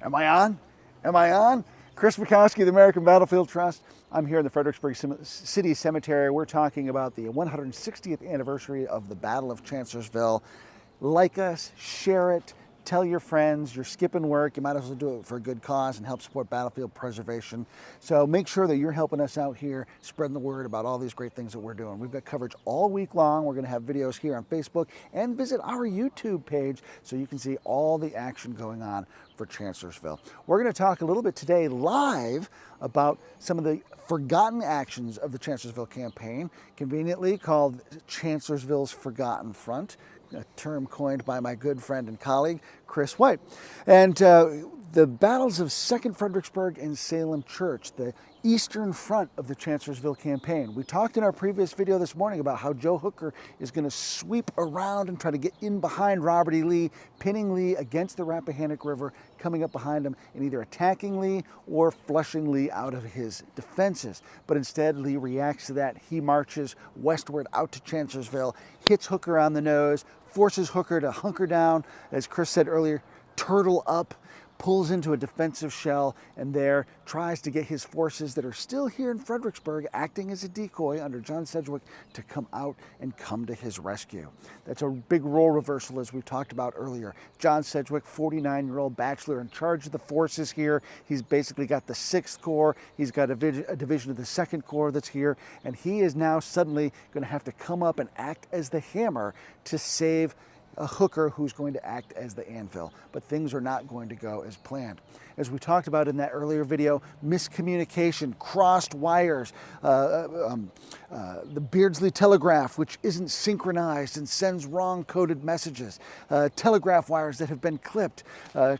Am I on? Am I on? Chris Bukowski, the American Battlefield Trust. I'm here in the Fredericksburg City Cemetery. We're talking about the 160th anniversary of the Battle of Chancellorsville. Like us, share it, tell your friends. You're skipping work, you might as well do it for a good cause and help support battlefield preservation. So make sure that you're helping us out here, spreading the word about all these great things that we're doing. We've got coverage all week long. We're going to have videos here on Facebook, and visit our YouTube page so you can see all the action going on for Chancellorsville. We're going to talk a little bit today live about some of the forgotten actions of the Chancellorsville campaign, conveniently called Chancellorsville's Forgotten Front, a term coined by my good friend and colleague, Chris White. And the battles of Second Fredericksburg and Salem Church, the eastern front of the Chancellorsville campaign. We talked in our previous video this morning about how Joe Hooker is going to sweep around and try to get in behind Robert E. Lee, pinning Lee against the Rappahannock River, coming up behind him and either attacking Lee or flushing Lee out of his defenses. But instead, Lee reacts to that. He marches westward out to Chancellorsville, hits Hooker on the nose, forces Hooker to hunker down, as Chris said earlier, turtle up, pulls into a defensive shell, and there tries to get his forces that are still here in Fredericksburg, acting as a decoy under John Sedgwick, to come out and come to his rescue. That's a big role reversal, as we talked about earlier. John Sedgwick, 49-year-old bachelor in charge of the forces here. He's basically got the 6th Corps. He's got a division of the 2nd Corps that's here, and he is now suddenly going to have to come up and act as the hammer to save a Hooker who's going to act as the anvil. But things are not going to go as planned. As we talked about in that earlier video, miscommunication, crossed wires, the Beardsley telegraph, which isn't synchronized and sends wrong coded messages, telegraph wires that have been clipped,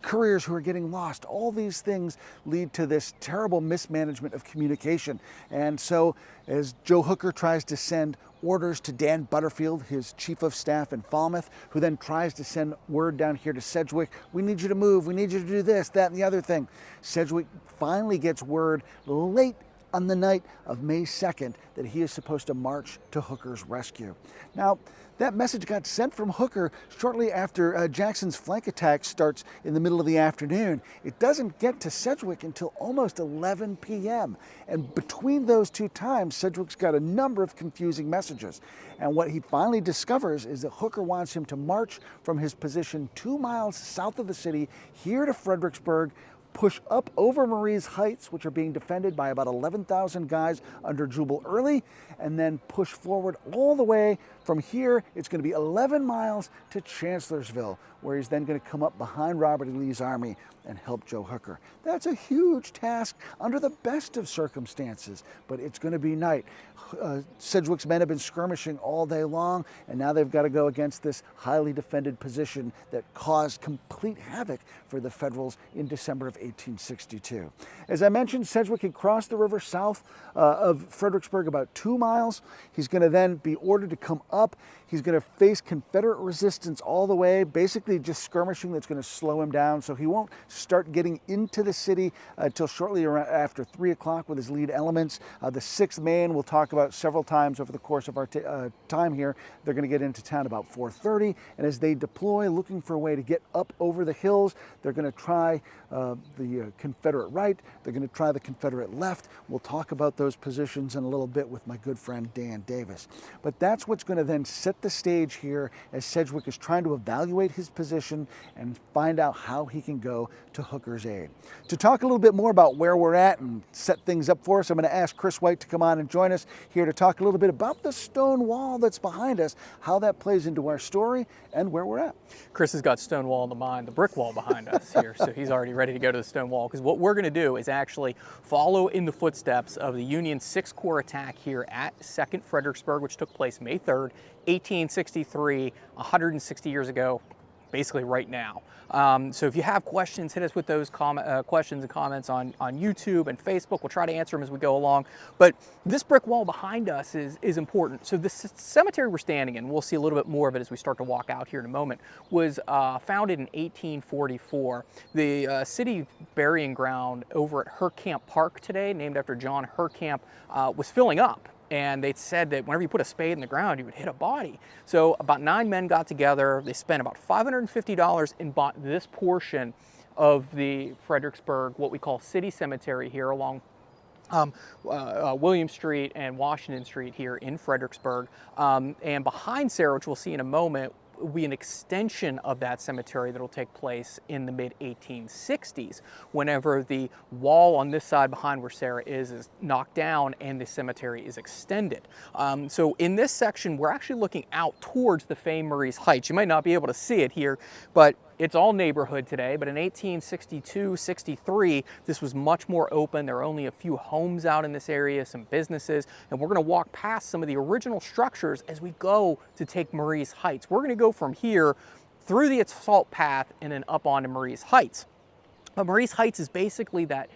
couriers who are getting lost. All these things lead to this terrible mismanagement of communication. And so as Joe Hooker tries to send orders to Dan Butterfield, his chief of staff in Falmouth, who then tries to send word down here to Sedgwick, we need you to move, we need you to do this, that, and the other thing. Sedgwick finally gets word late on the night of May 2nd that he is supposed to march to Hooker's rescue. Now, that message got sent from Hooker shortly after Jackson's flank attack starts in the middle of the afternoon. It doesn't get to Sedgwick until almost 11 p.m. And between those two times, Sedgwick's got a number of confusing messages. And what he finally discovers is that Hooker wants him to march from his position 2 miles south of the city here to Fredericksburg, push up over Marye's Heights, which are being defended by about 11,000 guys under Jubal Early, and then push forward all the way from here. It's going to be 11 miles to Chancellorsville, where he's then going to come up behind Robert E. Lee's army and help Joe Hooker. That's a huge task under the best of circumstances, but it's going to be night. Sedgwick's men have been skirmishing all day long, and now they've got to go against this highly defended position that caused complete havoc for the Federals in December of 1862. As I mentioned, Sedgwick had crossed the river south of Fredericksburg about 2 miles. He's going to then be ordered to come up. He's going to face Confederate resistance all the way, basically just skirmishing that's going to slow him down, so he won't start getting into the city until shortly after 3 o'clock with his lead elements. The 6th Maine we'll talk about several times over the course of our time here. They're going to get into town about 4:30, and as they deploy looking for a way to get up over the hills, they're going to try the Confederate right, they're going to try the Confederate left. We'll talk about those positions in a little bit with my good friend Dan Davis. But that's what's going to then set the stage here as Sedgwick is trying to evaluate his position and find out how he can go to Hooker's aid. To talk a little bit more about where we're at and set things up for us, I'm going to ask Chris White to come on and join us here to talk a little bit about the stone wall that's behind us, how that plays into our story, and where we're at. Chris has got stone wall in the mind, the brick wall behind us here, so he's already ready to go to the stone wall, because what we're going to do is actually follow in the footsteps of the Union 6th Corps attack here at Second Fredericksburg, which took place May 3rd, 1863, 160 years ago, basically right now. So if you have questions, hit us with those questions and comments on YouTube and Facebook. We'll try to answer them as we go along. But this brick wall behind us is important. So the cemetery we're standing in, we'll see a little bit more of it as we start to walk out here in a moment, was founded in 1844. The city burying ground over at Herkamp Park today, named after John Herkamp, was filling up. And they said that whenever you put a spade in the ground, you would hit a body. So about 9 men got together. They spent about $550 and bought this portion of the Fredericksburg, what we call City Cemetery here along William Street and Washington Street here in Fredericksburg. And behind Sarah, which we'll see in a moment, will be an extension of that cemetery that will take place in the mid-1860s, whenever the wall on this side behind where Sarah is knocked down and the cemetery is extended. So in this section, we're actually looking out towards the famed Marye's Heights. You might not be able to see it here, but it's all neighborhood today, but in 1862, 63, this was much more open. There are only a few homes out in this area, some businesses, and we're gonna walk past some of the original structures as we go to take Marye's Heights. We're gonna go from here through the assault path and then up onto Marye's Heights. But Marye's Heights is basically that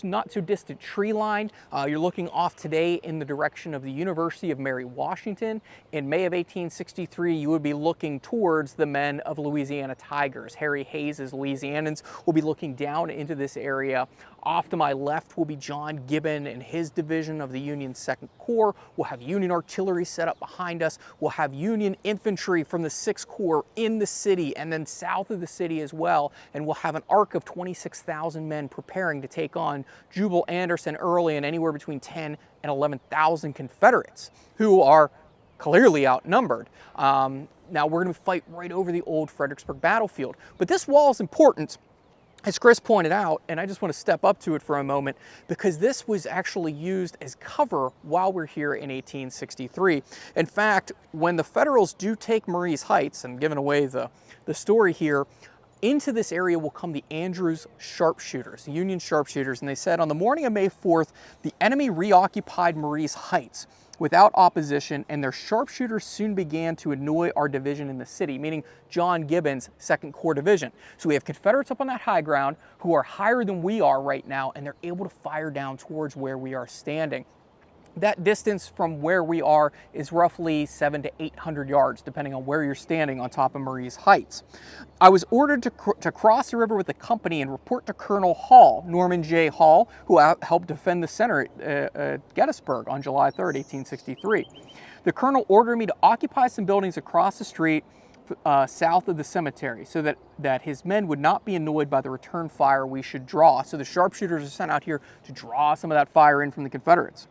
not too distant tree line. You're looking off today in the direction of the University of Mary Washington. In May of 1863, you would be looking towards the men of Louisiana Tigers. Harry Hayes's Louisianans will be looking down into this area. Off to my left will be John Gibbon and his division of the Union Second Corps. We'll have Union artillery set up behind us. We'll have Union infantry from the Sixth Corps in the city and then south of the city as well. And we'll have an arc of 26,000 men preparing to take on Jubal, Anderson, Early, and anywhere between 10 and 11,000 Confederates who are clearly outnumbered. Now we're going to fight right over the old Fredericksburg battlefield. But this wall is important, as Chris pointed out, and I just want to step up to it for a moment, because this was actually used as cover while we're here in 1863. In fact, when the Federals do take Marye's Heights, and giving away the story here, into this area will come the Andrews sharpshooters, the Union sharpshooters, and they said on the morning of May 4th, the enemy reoccupied Marye's Heights without opposition, and their sharpshooters soon began to annoy our division in the city, meaning John Gibbon's Second Corps Division. So we have Confederates up on that high ground who are higher than we are right now, and they're able to fire down towards where we are standing. That distance from where we are is roughly 700 to 800 yards, depending on where you're standing on top of Marye's Heights. I was ordered to cross the river with the company and report to Colonel Hall, Norman J. Hall, who helped defend the center at Gettysburg on July 3rd, 1863. The colonel ordered me to occupy some buildings across the street south of the cemetery so that his men would not be annoyed by the return fire we should draw. So the sharpshooters are sent out here to draw some of that fire in from the Confederates.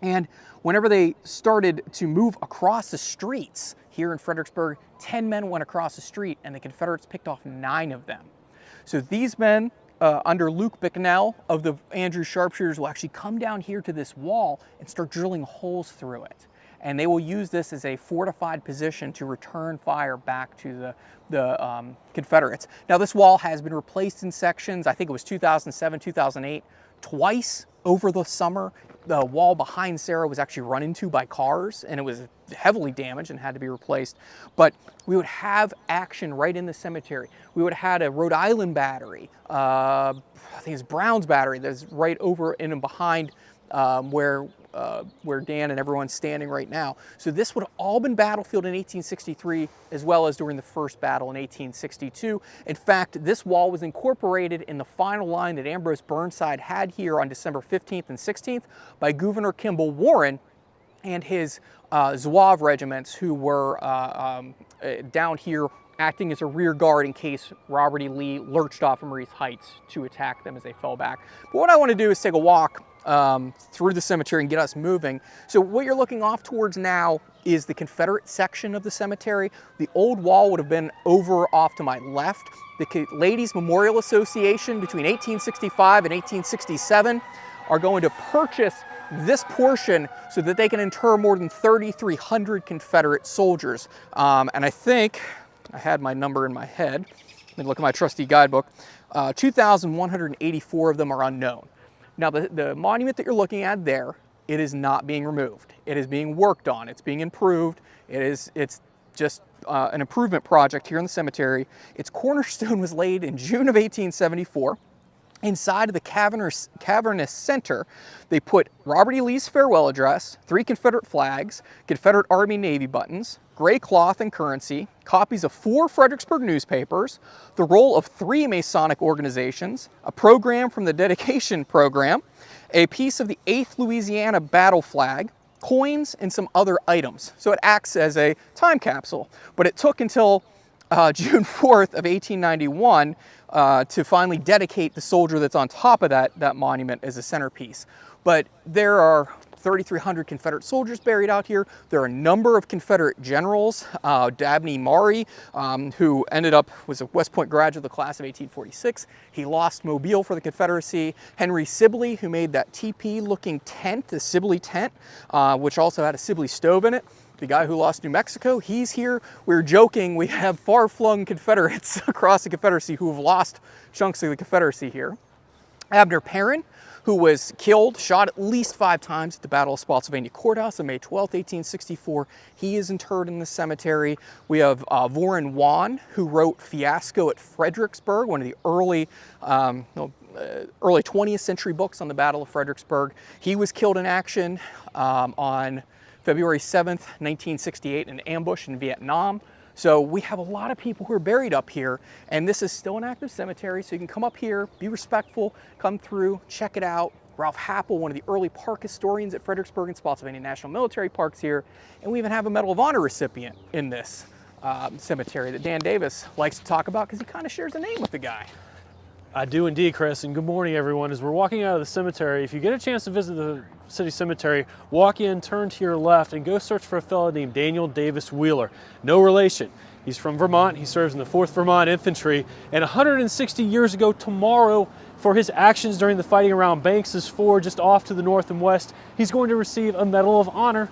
And whenever they started to move across the streets here in Fredericksburg, 10 men went across the street and the Confederates picked off 9 of them. So these men, under Luke Bicknell of the Andrews sharpshooters, will actually come down here to this wall and start drilling holes through it. And they will use this as a fortified position to return fire back to the Confederates. Now this wall has been replaced in sections, I think it was 2007, 2008, twice over the summer. The wall behind Sarah was actually run into by cars and it was heavily damaged and had to be replaced. But we would have action right in the cemetery. We would have had a Rhode Island battery, I think it's Brown's battery, that's right over in and behind where Dan and everyone's standing right now. So this would have all been battlefield in 1863 as well as during the first battle in 1862. In fact, this wall was incorporated in the final line that Ambrose Burnside had here on December 15th and 16th by Gouverneur Kimball Warren and his Zouave regiments who were down here acting as a rear guard in case Robert E. Lee lurched off of Marye's Heights to attack them as they fell back. But what I want to do is take a walk through the cemetery and get us moving. So what you're looking off towards now is the Confederate section of the cemetery. The old wall would have been over off to my left. The Ladies Memorial Association between 1865 and 1867 are going to purchase this portion so that they can inter more than 3,300 Confederate soldiers. And I think I had my number in my head. Let me look at my trusty guidebook. 2,184 of them are unknown. Now the monument that you're looking at there, it is not being removed. It is being worked on. It's being improved. It's just an improvement project here in the cemetery. Its cornerstone was laid in June of 1874. Inside of the cavernous center, they put Robert E. Lee's farewell address, 3 Confederate flags, Confederate Army Navy buttons, gray cloth and currency, copies of 4 Fredericksburg newspapers, the roll of 3 Masonic organizations, a program from the dedication program, a piece of the 8th Louisiana battle flag, coins, and some other items. So it acts as a time capsule. But it took until June 4th of 1891 to finally dedicate the soldier that's on top of that monument as a centerpiece. But there are 3,300 Confederate soldiers buried out here. There are a number of Confederate generals. Dabney Marye, who was a West Point graduate of the class of 1846. He lost Mobile for the Confederacy. Henry Sibley, who made that teepee-looking tent, the Sibley tent, which also had a Sibley stove in it. The guy who lost New Mexico, he's here. We're joking, we have far-flung Confederates across the Confederacy who have lost chunks of the Confederacy here. Abner Perrin, who was killed, shot at least 5 times at the Battle of Spotsylvania Courthouse on May 12, 1864. He is interred in the cemetery. We have Voren Wan, who wrote Fiasco at Fredericksburg, one of the early 20th century books on the Battle of Fredericksburg. He was killed in action on February 7th, 1968, in an ambush in Vietnam. So we have a lot of people who are buried up here, and this is still an active cemetery, so you can come up here, be respectful, come through, check it out. Ralph Happel, one of the early park historians at Fredericksburg and Spotsylvania National Military Parks here, and we even have a Medal of Honor recipient in this cemetery that Dan Davis likes to talk about because he kind of shares a name with the guy. I do indeed, Chris, and good morning, everyone. As we're walking out of the cemetery, if you get a chance to visit the city cemetery, walk in, turn to your left, and go search for a fellow named Daniel Davis Wheeler. No relation. He's from Vermont. He serves in the 4th Vermont Infantry, and 160 years ago tomorrow, for his actions during the fighting around Banks's Ford, just off to the north and west, he's going to receive a Medal of Honor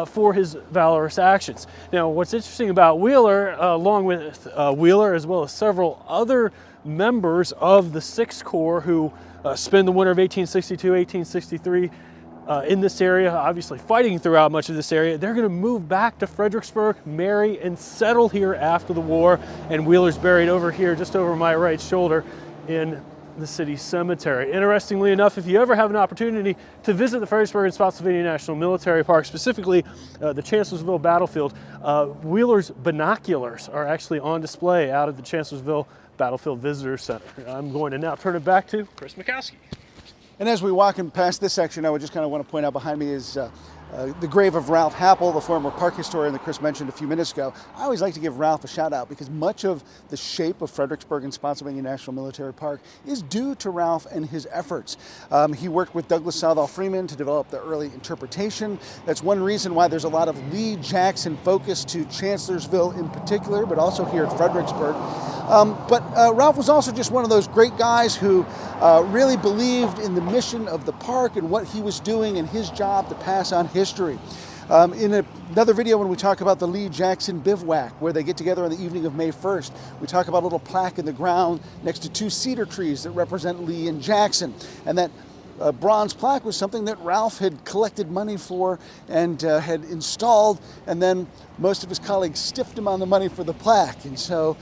for his valorous actions. Now, what's interesting about Wheeler, along with Wheeler, as well as several other members of the 6th Corps who spent the winter of 1862, 1863 in this area, obviously fighting throughout much of this area, they're going to move back to Fredericksburg, marry, and settle here after the war. And Wheeler's buried over here, just over my right shoulder, in the city cemetery. Interestingly enough, if you ever have an opportunity to visit the Fredericksburg and Spotsylvania National Military Park, specifically the Chancellorsville battlefield, Wheeler's binoculars are actually on display out at the Chancellorsville Battlefield Visitor Center. I'm going to now turn it back to Chris Mikowski. And as we walk in past this section, I would just kind of want to point out behind me is the grave of Ralph Happel, the former park historian that Chris mentioned a few minutes ago. I always like to give Ralph a shout out because much of the shape of Fredericksburg and Spotsylvania National Military Park is due to Ralph and his efforts. He worked with Douglas Southall Freeman to develop the early interpretation. That's one reason why there's a lot of Lee Jackson focus to Chancellorsville in particular, but also here at Fredericksburg. But Ralph was also just one of those great guys who really believed in the mission of the park and what he was doing and his job to pass on history. In another video, when we talk about the Lee Jackson bivouac, where they get together on the evening of May 1st, we talk about a little plaque in the ground next to 2 cedar trees that represent Lee and Jackson. And that bronze plaque was something that Ralph had collected money for and had installed, and then most of his colleagues stiffed him on the money for the plaque. And so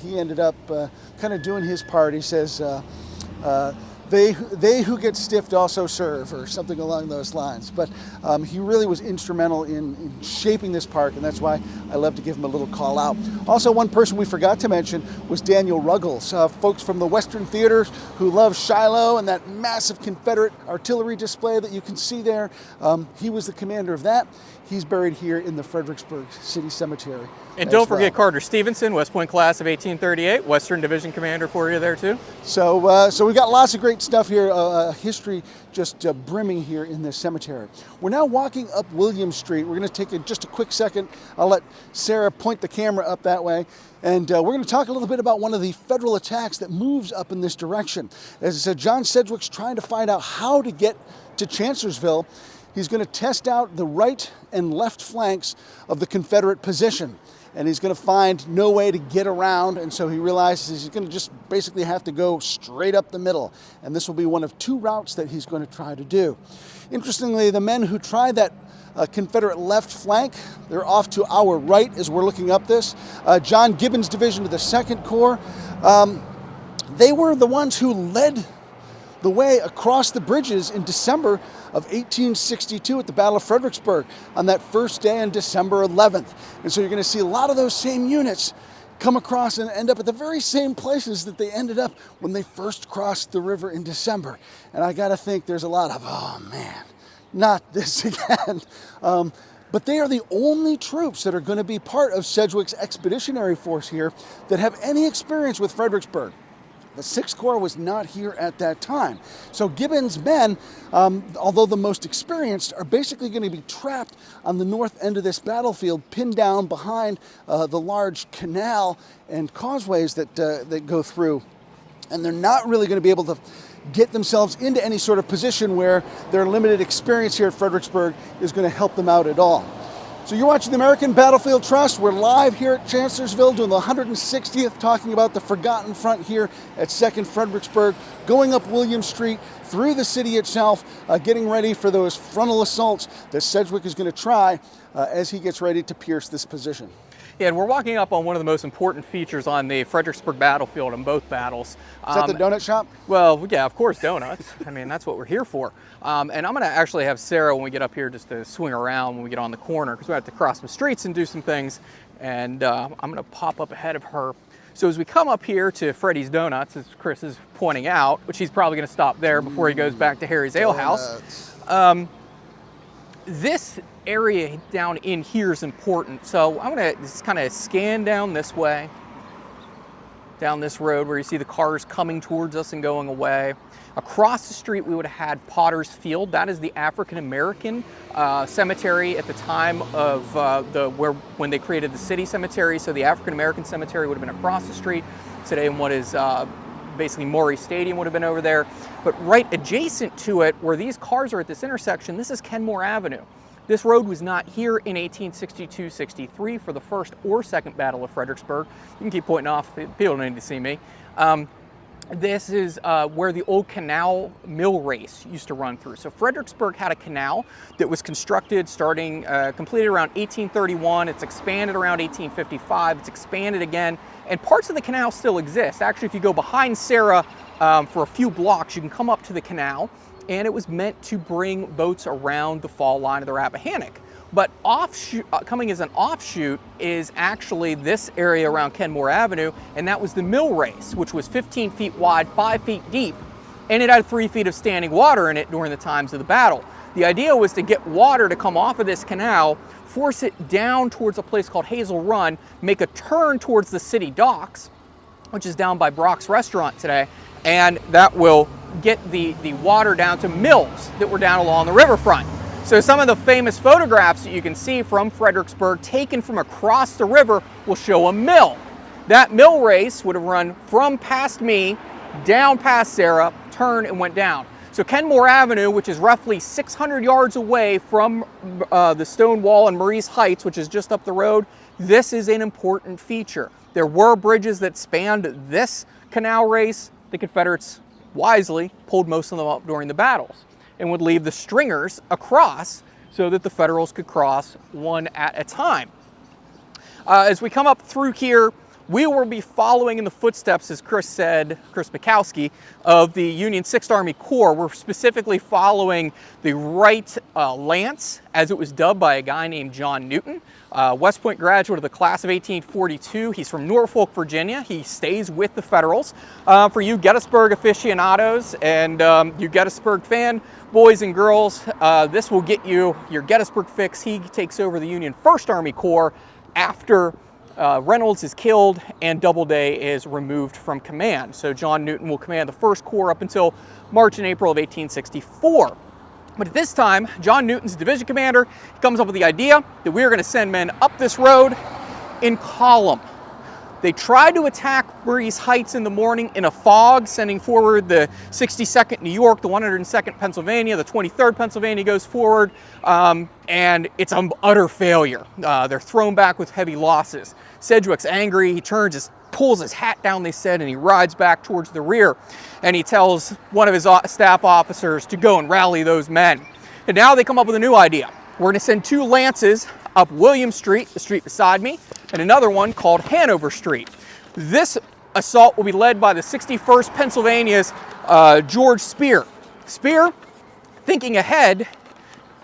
he ended up kind of doing his part. He says, they who get stiffed also serve, or something along those lines. But he really was instrumental in shaping this park, and that's why I love to give him a little call out. Also, one person we forgot to mention was Daniel Ruggles, folks from the Western Theaters who love Shiloh and that massive Confederate artillery display that you can see there. He was the commander of that. He's buried here in the Fredericksburg City Cemetery. And don't forget Carter Stevenson, West Point class of 1838, Western Division Commander for you there too. So we've got lots of great stuff here, history just brimming here in this cemetery. We're now walking up William Street. We're going to take just a quick second. I'll let Sarah point the camera up that way. And we're going to talk a little bit about one of the Federal attacks that moves up in this direction. As I said, John Sedgwick's trying to find out how to get to Chancellorsville. He's going to test out the right and left flanks of the Confederate position. And he's going to find no way to get around, and so he realizes he's going to just basically have to go straight up the middle. And this will be one of 2 routes that he's going to try to do. Interestingly, the men who tried that Confederate left flank, they're off to our right as we're looking up this. John Gibbon's division of the 2nd Corps, they were the ones who led the way across the bridges in December of 1862 at the Battle of Fredericksburg on that first day on December 11th. And so you're going to see a lot of those same units come across and end up at the very same places that they ended up when they first crossed the river in December. And I got to think there's a lot of, oh man, not this again. but they are the only troops that are going to be part of Sedgwick's expeditionary force here that have any experience with Fredericksburg. The 6th Corps was not here at that time. So Gibbon's men, although the most experienced, are basically going to be trapped on the north end of this battlefield, pinned down behind the large canal and causeways that go through. And they're not really going to be able to get themselves into any sort of position where their limited experience here at Fredericksburg is going to help them out at all. So you're watching the American Battlefield Trust. We're live here at Chancellorsville doing the 160th, talking about the Forgotten Front here at Second Fredericksburg, going up William Street, through the city itself, getting ready for those frontal assaults that Sedgwick is going to try as he gets ready to pierce this position. Yeah, and we're walking up on one of the most important features on the Fredericksburg battlefield in both battles. Is that the donut shop? Well, yeah, of course, donuts. I mean, that's what we're here for. And I'm going to actually have Sarah, when we get up here, just to swing around when we get on the corner, because we have to cross some streets and do some things. And I'm going to pop up ahead of her. So as we come up here to Freddy's Donuts, as Chris is pointing out, which he's probably going to stop there before he goes back to Harry's Ale House. This area down in here is important. So I'm going to just kind of scan down this way, down this road where you see the cars coming towards us and going away. Across the street, we would have had Potter's Field. That is the African-American cemetery at the time of when they created the city cemetery. So the African-American cemetery would have been across the street today, and what is basically Marye Stadium would have been over there. But right adjacent to it, where these cars are at this intersection, this is Kenmore Avenue. This road was not here in 1862-63 for the First or Second Battle of Fredericksburg. You can keep pointing off, people don't need to see me. This is where the old canal mill race used to run through. So Fredericksburg had a canal that was constructed starting, completed around 1831. It's expanded around 1855. It's expanded again, and parts of the canal still exist. Actually, if you go behind Sarah for a few blocks, you can come up to the canal, and it was meant to bring boats around the fall line of the Rappahannock. But coming as an offshoot is actually this area around Kenmore Avenue, and that was the mill race, which was 15 feet wide, 5 feet deep, and it had 3 feet of standing water in it during the times of the battle. The idea was to get water to come off of this canal, force it down towards a place called Hazel Run, make a turn towards the city docks, which is down by Brock's Restaurant today, and that will get the water down to mills that were down along the riverfront. So some of the famous photographs that you can see from Fredericksburg taken from across the river will show a mill. That mill race would have run from past me, down past Sarah, turned and went down. So Kenmore Avenue, which is roughly 600 yards away from the stone wall and Marye's Heights, which is just up the road, this is an important feature. There were bridges that spanned this canal race. The Confederates wisely pulled most of them up during the battles and would leave the stringers across so that the Federals could cross one at a time. As we come up through here, we will be following in the footsteps, as Chris said, Chris Mikowski, of the Union 6th Army Corps. We're specifically following the right lance, as it was dubbed by a guy named John Newton, West Point graduate of the class of 1842. He's from Norfolk, Virginia. He stays with the Federals. For you Gettysburg aficionados and you Gettysburg fan boys and girls, this will get you your Gettysburg fix. He takes over the Union 1st Army Corps after Reynolds is killed and Doubleday is removed from command. So John Newton will command the 1st Corps up until March and April of 1864. But at this time, John Newton's division commander, he comes up with the idea that we are going to send men up this road in column. They tried to attack Marye's Heights in the morning in a fog, sending forward the 62nd New York, the 102nd Pennsylvania, the 23rd Pennsylvania goes forward, and it's an utter failure. They're thrown back with heavy losses. Sedgwick's angry. He turns, pulls his hat down, they said, and he rides back towards the rear. And he tells one of his staff officers to go and rally those men. And now they come up with a new idea. We're going to send 2 lances up William Street, the street beside me, and another one called Hanover Street. This assault will be led by the 61st Pennsylvania's George Spear. Spear, thinking ahead,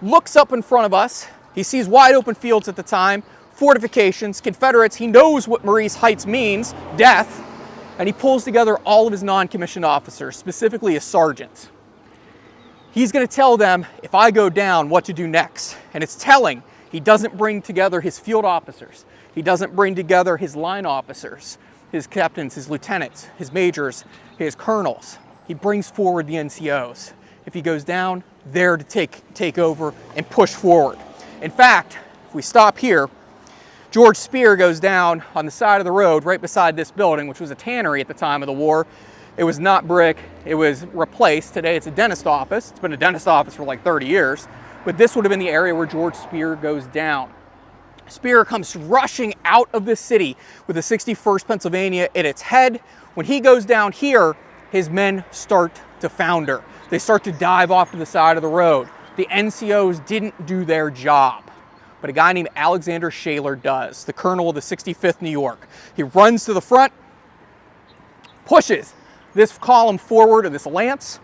looks up in front of us. He sees wide open fields at the time, fortifications, Confederates. He knows what Marye's Heights means, death, and he pulls together all of his non-commissioned officers, specifically his sergeants. He's going to tell them, if I go down, what to do next. And it's telling. He doesn't bring together his field officers. He doesn't bring together his line officers, his captains, his lieutenants, his majors, his colonels. He brings forward the NCOs. If he goes down, they're to take over and push forward. In fact, if we stop here, George Spear goes down on the side of the road right beside this building, which was a tannery at the time of the war. It was not brick, it was replaced. Today it's a dentist office. It's been a dentist office for like 30 years, but this would have been the area where George Spear goes down. Spear comes rushing out of the city with the 61st Pennsylvania at its head. When he goes down here, his men start to founder. They start to dive off to the side of the road. The NCOs didn't do their job, but a guy named Alexander Shaler does, the colonel of the 65th New York. He runs to the front, pushes this column forward of this lance,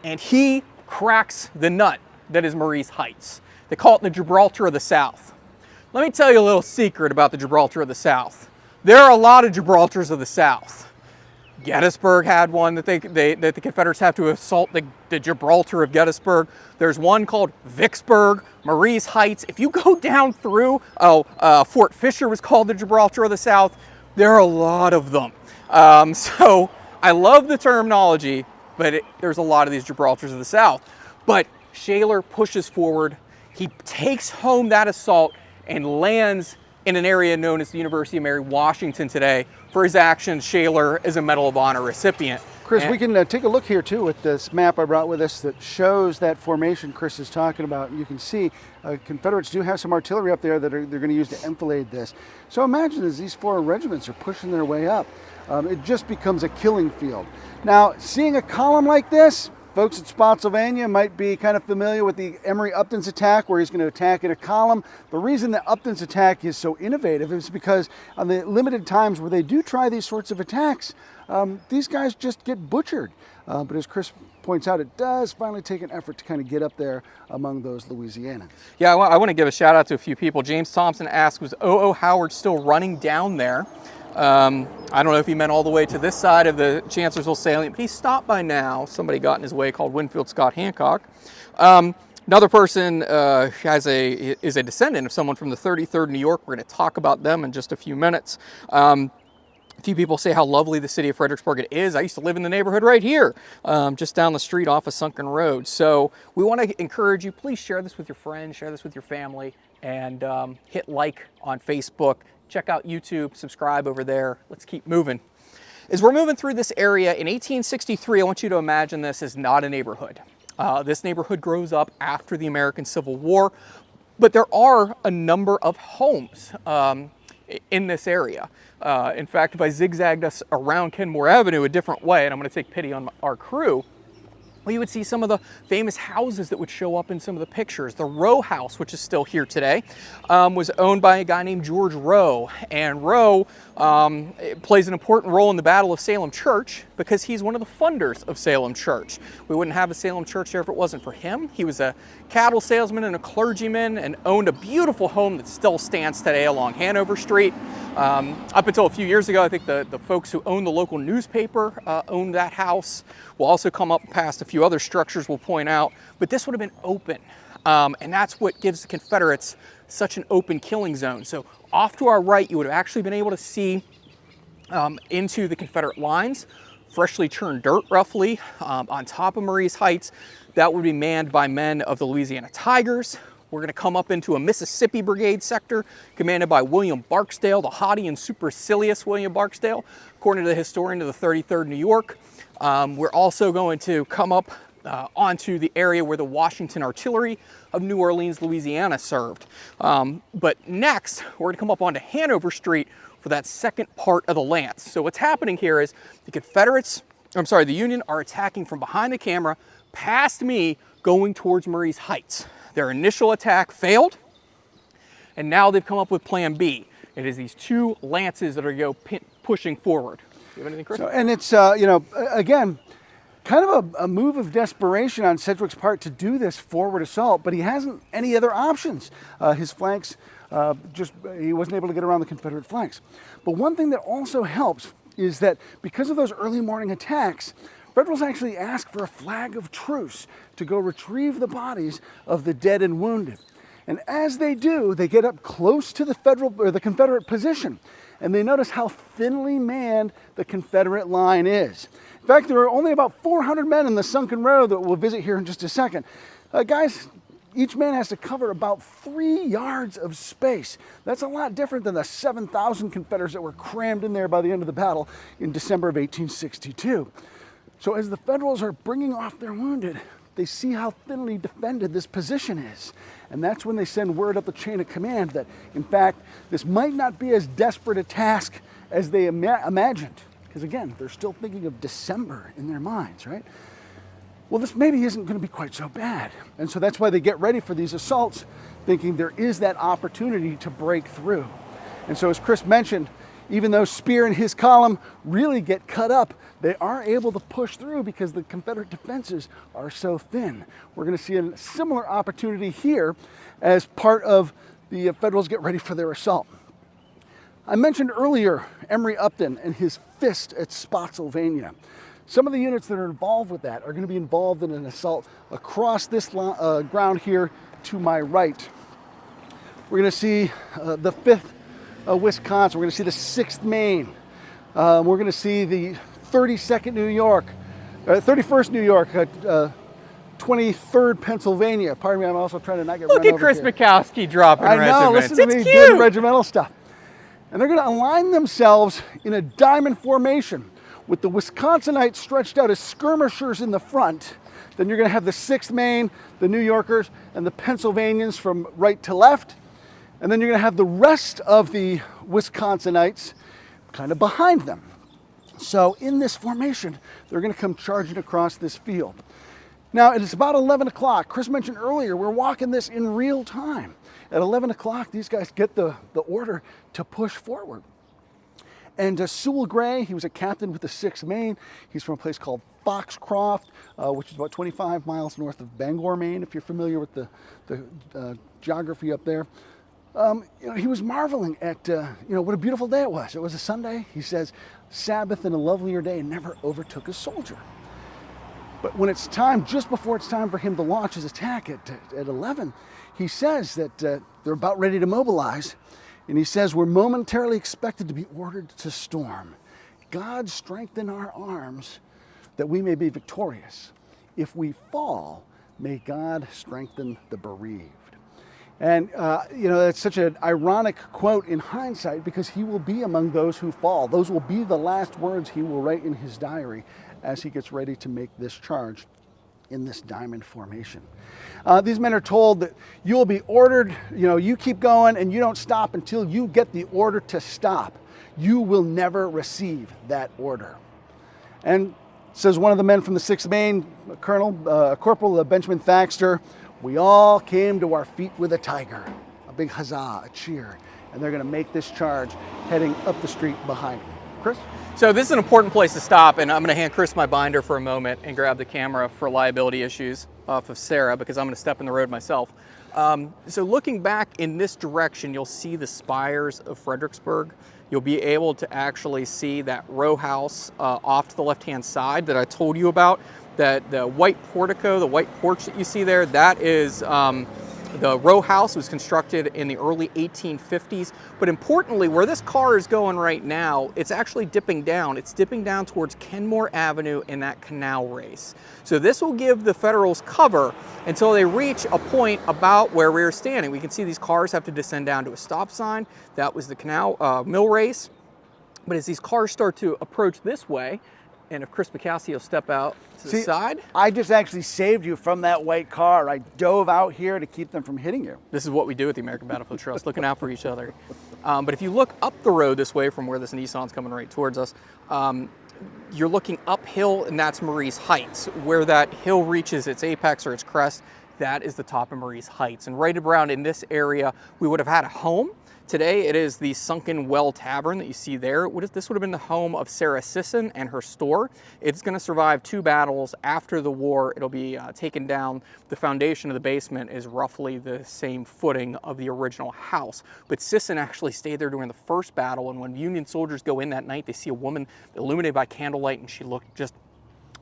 and he cracks the nut that is Marye's Heights. They call it the Gibraltar of the South. Let me tell you a little secret about the Gibraltar of the South. There are a lot of Gibraltars of the South. Gettysburg had one that that the Confederates have to assault the Gibraltar of Gettysburg. There's one called Vicksburg, Marye's Heights. If you go down through, Fort Fisher was called the Gibraltar of the South. There are a lot of them. So I love the terminology, but there's a lot of these Gibraltars of the South. But Shaler pushes forward. He takes home that assault and lands in an area known as the University of Mary Washington today. For his actions, Shaler is a Medal of Honor recipient. Chris, we can take a look here too at this map I brought with us that shows that formation Chris is talking about. You can see Confederates do have some artillery up there that they're going to use to enfilade this. So imagine as these four regiments are pushing their way up, it just becomes a killing field. Now, seeing a column like this, folks at Spotsylvania might be kind of familiar with the Emory-Upton's attack, where he's going to attack in a column. The reason that Upton's attack is so innovative is because on the limited times where they do try these sorts of attacks, these guys just get butchered. But as Chris points out, it does finally take an effort to kind of get up there among those Louisianans. Yeah, I want to give a shout out to a few people. James Thompson asked, was O.O. Howard still running down there? I don't know if he meant all the way to this side of the Chancellorsville salient, but he stopped by now. Somebody got in his way called Winfield Scott Hancock. Another person is a descendant of someone from the 33rd New York. We're going to talk about them in just a few minutes. A few people say how lovely the city of Fredericksburg it is. I used to live in the neighborhood right here, just down the street off of Sunken Road. So we want to encourage you, please share this with your friends, share this with your family, and hit like on Facebook. Check out YouTube, subscribe over there. Let's keep moving. As we're moving through this area, in 1863, I want you to imagine this as not a neighborhood. This neighborhood grows up after the American Civil War, but there are a number of homes in this area. In fact, if I zigzagged us around Kenmore Avenue a different way, and I'm going to take pity on our crew, well, you would see some of the famous houses that would show up in some of the pictures. The Rowe House, which is still here today, was owned by a guy named George Rowe. And Rowe plays an important role in the Battle of Salem Church because he's one of the funders of Salem Church. We wouldn't have a Salem Church there if it wasn't for him. He was a cattle salesman and a clergyman and owned a beautiful home that still stands today along Hanover Street. Up until a few years ago, I think the folks who owned the local newspaper owned that house. We'll also come up past a few other structures we'll point out, but this would have been open. And that's what gives the Confederates such an open killing zone. So off to our right, you would have actually been able to see into the Confederate lines, freshly churned dirt roughly, on top of Marye's Heights. That would be manned by men of the Louisiana Tigers. We're going to come up into a Mississippi Brigade sector commanded by William Barksdale, the haughty and supercilious William Barksdale, according to the historian of the 33rd New York. We're also going to come up onto the area where the Washington Artillery of New Orleans, Louisiana served. But next, we're going to come up onto Hanover Street for that second part of the lance. So what's happening here is the Union are attacking from behind the camera, past me, going towards Marye's Heights. Their initial attack failed, and now they've come up with plan B. It is these two lances that are pushing forward. Do you have anything, Chris? So, and it's, again, kind of a move of desperation on Sedgwick's part to do this forward assault, but he hasn't any other options. His flanks, he wasn't able to get around the Confederate flanks. But one thing that also helps is that because of those early morning attacks, Federals actually asked for a flag of truce to go retrieve the bodies of the dead and wounded. And as they do, they get up close to the Federal or the Confederate position, and they notice how thinly manned the Confederate line is. In fact, there are only about 400 men in the Sunken Road that we'll visit here in just a second. Guys, each man has to cover about 3 yards of space. That's a lot different than the 7,000 Confederates that were crammed in there by the end of the battle in December of 1862. So as the Federals are bringing off their wounded, they see how thinly defended this position is. And that's when they send word up the chain of command that, in fact, this might not be as desperate a task as they imagined. Because again, they're still thinking of December in their minds, right? Well, this maybe isn't going to be quite so bad. And so that's why they get ready for these assaults, thinking there is that opportunity to break through. And so as Chris mentioned, even though Spear and his column really get cut up, they are able to push through because the Confederate defenses are so thin. We're going to see a similar opportunity here as part of the Federals get ready for their assault. I mentioned earlier Emory Upton and his fist at Spotsylvania. Some of the units that are involved with that are going to be involved in an assault across this ground here to my right. We're going to see the 5th Wisconsin. We're going to see the 6th Maine. We're going to see the 32nd New York, 31st New York, 23rd Pennsylvania. Pardon me, I'm also trying to not get run over here. Look at Chris Mikowski dropping I know, regiments. listen to me, It's doing cute. regimental stuff. And they're going to align themselves in a diamond formation with the Wisconsinites stretched out as skirmishers in the front. Then you're going to have the 6th Maine, the New Yorkers, and the Pennsylvanians from right to left. And then you're going to have the rest of the Wisconsinites kind of behind them. So in this formation, they're going to come charging across this field. Now, it is about 11 o'clock. Chris mentioned earlier, we're walking this in real time. At 11 o'clock, these guys get the order to push forward. And Sewell Gray, he was a captain with the 6th Maine. He's from a place called Foxcroft, which is about 25 miles north of Bangor, Maine, if you're familiar with the geography up there. He was marveling at, what a beautiful day it was. It was a Sunday. He says, Sabbath and a lovelier day never overtook a soldier. But when it's time, just before it's time for him to launch his attack at 11, he says that they're about ready to mobilize. And he says, we're momentarily expected to be ordered to storm. God strengthen our arms that we may be victorious. If we fall, may God strengthen the bereaved. And, that's such an ironic quote in hindsight because he will be among those who fall. Those will be the last words he will write in his diary as he gets ready to make this charge in this diamond formation. These men are told that you'll be ordered, you keep going and you don't stop until you get the order to stop. You will never receive that order. And says one of the men from the 6th Maine, Corporal Benjamin Thaxter, we all came to our feet with a tiger, a big huzzah, a cheer, and they're going to make this charge heading up the street behind me. Chris? So this is an important place to stop, and I'm going to hand Chris my binder for a moment and grab the camera for liability issues off of Sarah because I'm going to step in the road myself. So looking back in this direction, you'll see the spires of Fredericksburg. You'll be able to actually see that row house off to the left-hand side that I told you about. That the white portico, the white porch that you see there, that is the row house. Was constructed in the early 1850s. But importantly, where this car is going right now, it's actually dipping down. It's dipping down towards Kenmore Avenue in that canal race. So this will give the Federals cover until they reach a point about where we're standing. We can see these cars have to descend down to a stop sign. That was the canal mill race. But as these cars start to approach this way, and if Chris Mikowski will step out to the side. I just actually saved you from that white car. I dove out here to keep them from hitting you. This is what we do at the American Battlefield Trust, looking out for each other. But if you look up the road this way from where this Nissan's coming right towards us, you're looking uphill, and that's Marye's Heights. Where that hill reaches its apex or its crest, that is the top of Marye's Heights. And right around in this area, we would have had a home. Today, it is the Sunken Well Tavern that you see there. This would have been the home of Sarah Sisson and her store. It's going to survive 2 battles. After the war, it'll be taken down. The foundation of the basement is roughly the same footing of the original house. But Sisson actually stayed there during the first battle, and when Union soldiers go in that night, they see a woman illuminated by candlelight, and she looked just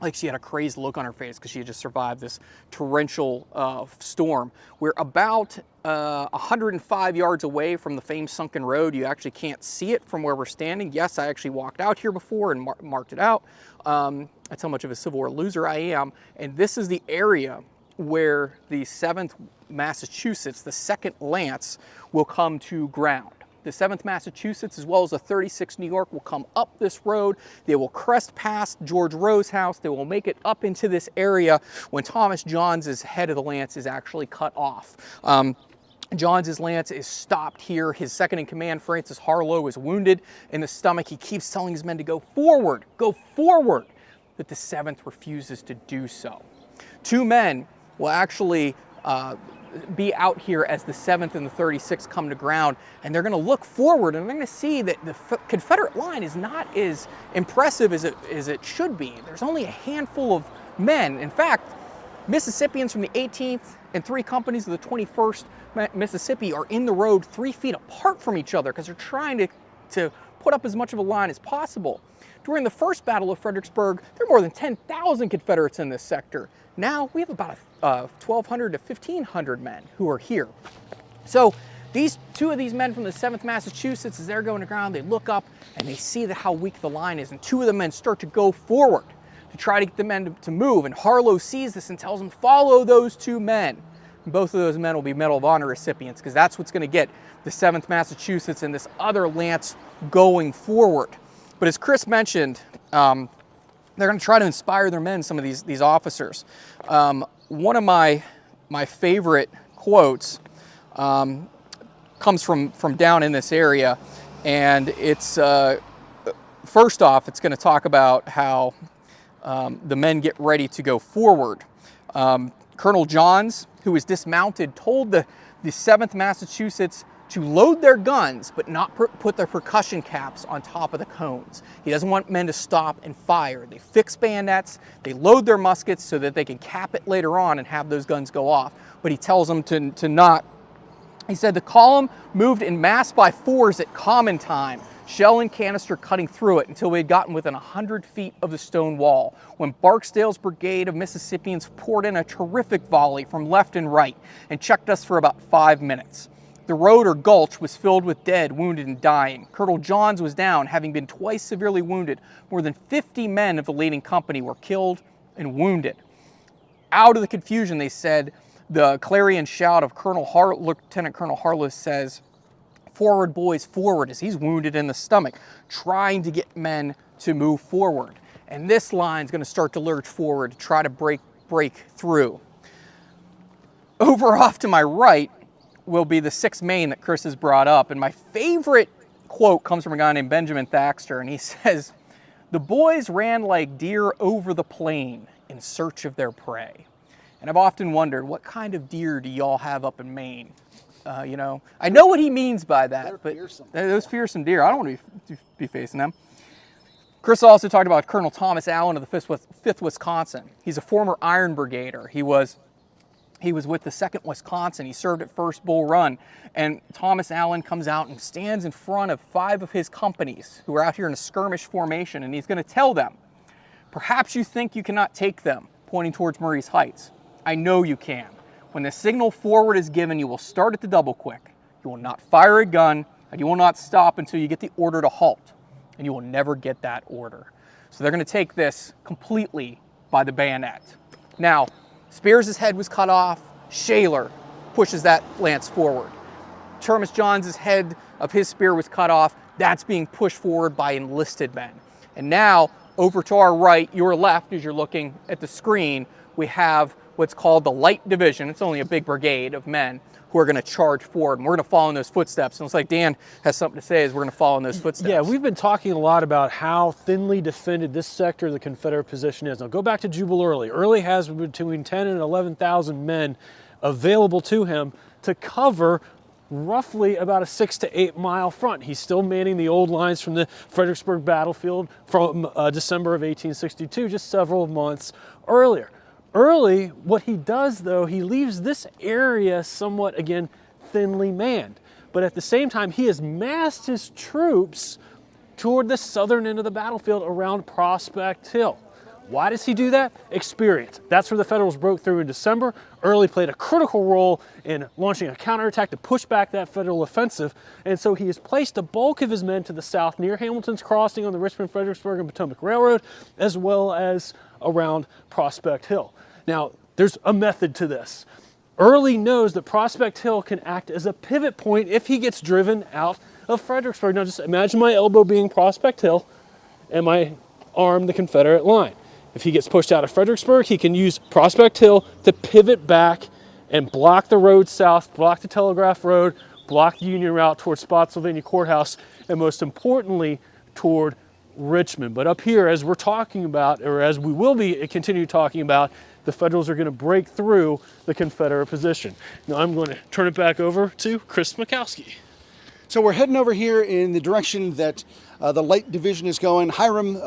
like she had a crazed look on her face because she had just survived this torrential storm. We're about 105 yards away from the famed Sunken Road. You actually can't see it from where we're standing. Yes, I actually walked out here before and marked it out. That's how much of a Civil War loser I am. And this is the area where the 7th Massachusetts, the 2nd Lance, will come to ground. The 7th Massachusetts, as well as the 36th New York, will come up this road. They will crest past George Rowe's house. They will make it up into this area when Thomas Johns' head of the lance is actually cut off. Johns' lance is stopped here. His second in command, Francis Harlow, is wounded in the stomach. He keeps telling his men to go forward, but the 7th refuses to do so. 2 men will actually be out here as the 7th and the 36th come to ground, and they're going to look forward, and they're going to see that the Confederate line is not as impressive as it should be. There's only a handful of men. In fact, Mississippians from the 18th and 3 companies of the 21st Mississippi are in the road 3 feet apart from each other because they're trying to put up as much of a line as possible. During the First Battle of Fredericksburg, there were more than 10,000 Confederates in this sector. Now we have about 1,200 to 1,500 men who are here. So these 2 of these men from the 7th Massachusetts, as they're going to ground, they look up and they see how weak the line is, and 2 of the men start to go forward to try to get the men to move. And Harlow sees this and tells them, follow those 2 men. And both of those men will be Medal of Honor recipients, because that's what's going to get the 7th Massachusetts and this other lance going forward. But as Chris mentioned, they're going to try to inspire their men, some of these officers. One of my favorite quotes comes from down in this area, and it's first off, it's going to talk about how the men get ready to go forward. Colonel Johns, who was dismounted, told the 7th Massachusetts to load their guns, but not put their percussion caps on top of the cones. He doesn't want men to stop and fire. They fix bayonets, they load their muskets so that they can cap it later on and have those guns go off. But he tells them to not. He said the column moved in mass by 4s at common time, shell and canister cutting through it until we had gotten within 100 feet of the stone wall, when Barksdale's brigade of Mississippians poured in a terrific volley from left and right and checked us for about 5 minutes. The road or gulch was filled with dead, wounded, and dying. Colonel Johns was down, having been twice severely wounded. More than 50 men of the leading company were killed and wounded. Out of the confusion, they said, the clarion shout of Lieutenant Colonel Harlow says, "Forward, boys, forward," as he's wounded in the stomach, trying to get men to move forward. And this line's going to start to lurch forward to try to break through. Over off to my right will be the 6th Maine that Chris has brought up. And my favorite quote comes from a guy named Benjamin Thaxter, and he says, "The boys ran like deer over the plain in search of their prey." And I've often wondered, what kind of deer do y'all have up in Maine? You know, I know what he means by that, They're but fearsome. those fearsome deer, I don't want to be facing them. Chris also talked about Colonel Thomas Allen of the 5th Wisconsin. He's a former Iron Brigader. He was with the 2nd Wisconsin. He served at First Bull Run. And Thomas Allen comes out and stands in front of 5 of his companies who are out here in a skirmish formation. And he's going to tell them, "Perhaps you think you cannot take them," pointing towards Murray's Heights. "I know you can. When the signal forward is given, you will start at the double quick. You will not fire a gun, and you will not stop until you get the order to halt. And you will never get that order." So they're going to take this completely by the bayonet. Now, Spears' head was cut off. Shaler pushes that lance forward. Thomas Johns' head of his spear was cut off. That's being pushed forward by enlisted men. And now, over to our right, your left, as you're looking at the screen, we have what's called the Light Division. It's only a big brigade of men who are going to charge forward, and we're going to follow in those footsteps. And it's like Dan has something to say as we're going to follow in those footsteps. Yeah, we've been talking a lot about how thinly defended this sector of the Confederate position is. Now go back to Jubal Early. Early has between 10 and 11,000 men available to him to cover roughly about a 6 to 8 mile front. He's still manning the old lines from the Fredericksburg battlefield from December of 1862, just several months earlier. Early, what he does though, he leaves this area somewhat, again, thinly manned. But at the same time, he has massed his troops toward the southern end of the battlefield around Prospect Hill. Why does he do that? Experience. That's where the Federals broke through in December. Early played a critical role in launching a counterattack to push back that Federal offensive. And so he has placed a bulk of his men to the south near Hamilton's Crossing on the Richmond, Fredericksburg, and Potomac Railroad, as well as around Prospect Hill. Now, there's a method to this. Early knows that Prospect Hill can act as a pivot point if he gets driven out of Fredericksburg. Now just imagine my elbow being Prospect Hill and my arm the Confederate line. If he gets pushed out of Fredericksburg, he can use Prospect Hill to pivot back and block the road south, block the Telegraph Road, block the Union route toward Spotsylvania Courthouse, and most importantly, toward Richmond. But up here, as we're talking about, or as we will be continue talking about, the Federals are going to break through the Confederate position. Now I'm going to turn it back over to Chris Mikowski. So we're heading over here in the direction that the Light Division is going. Hiram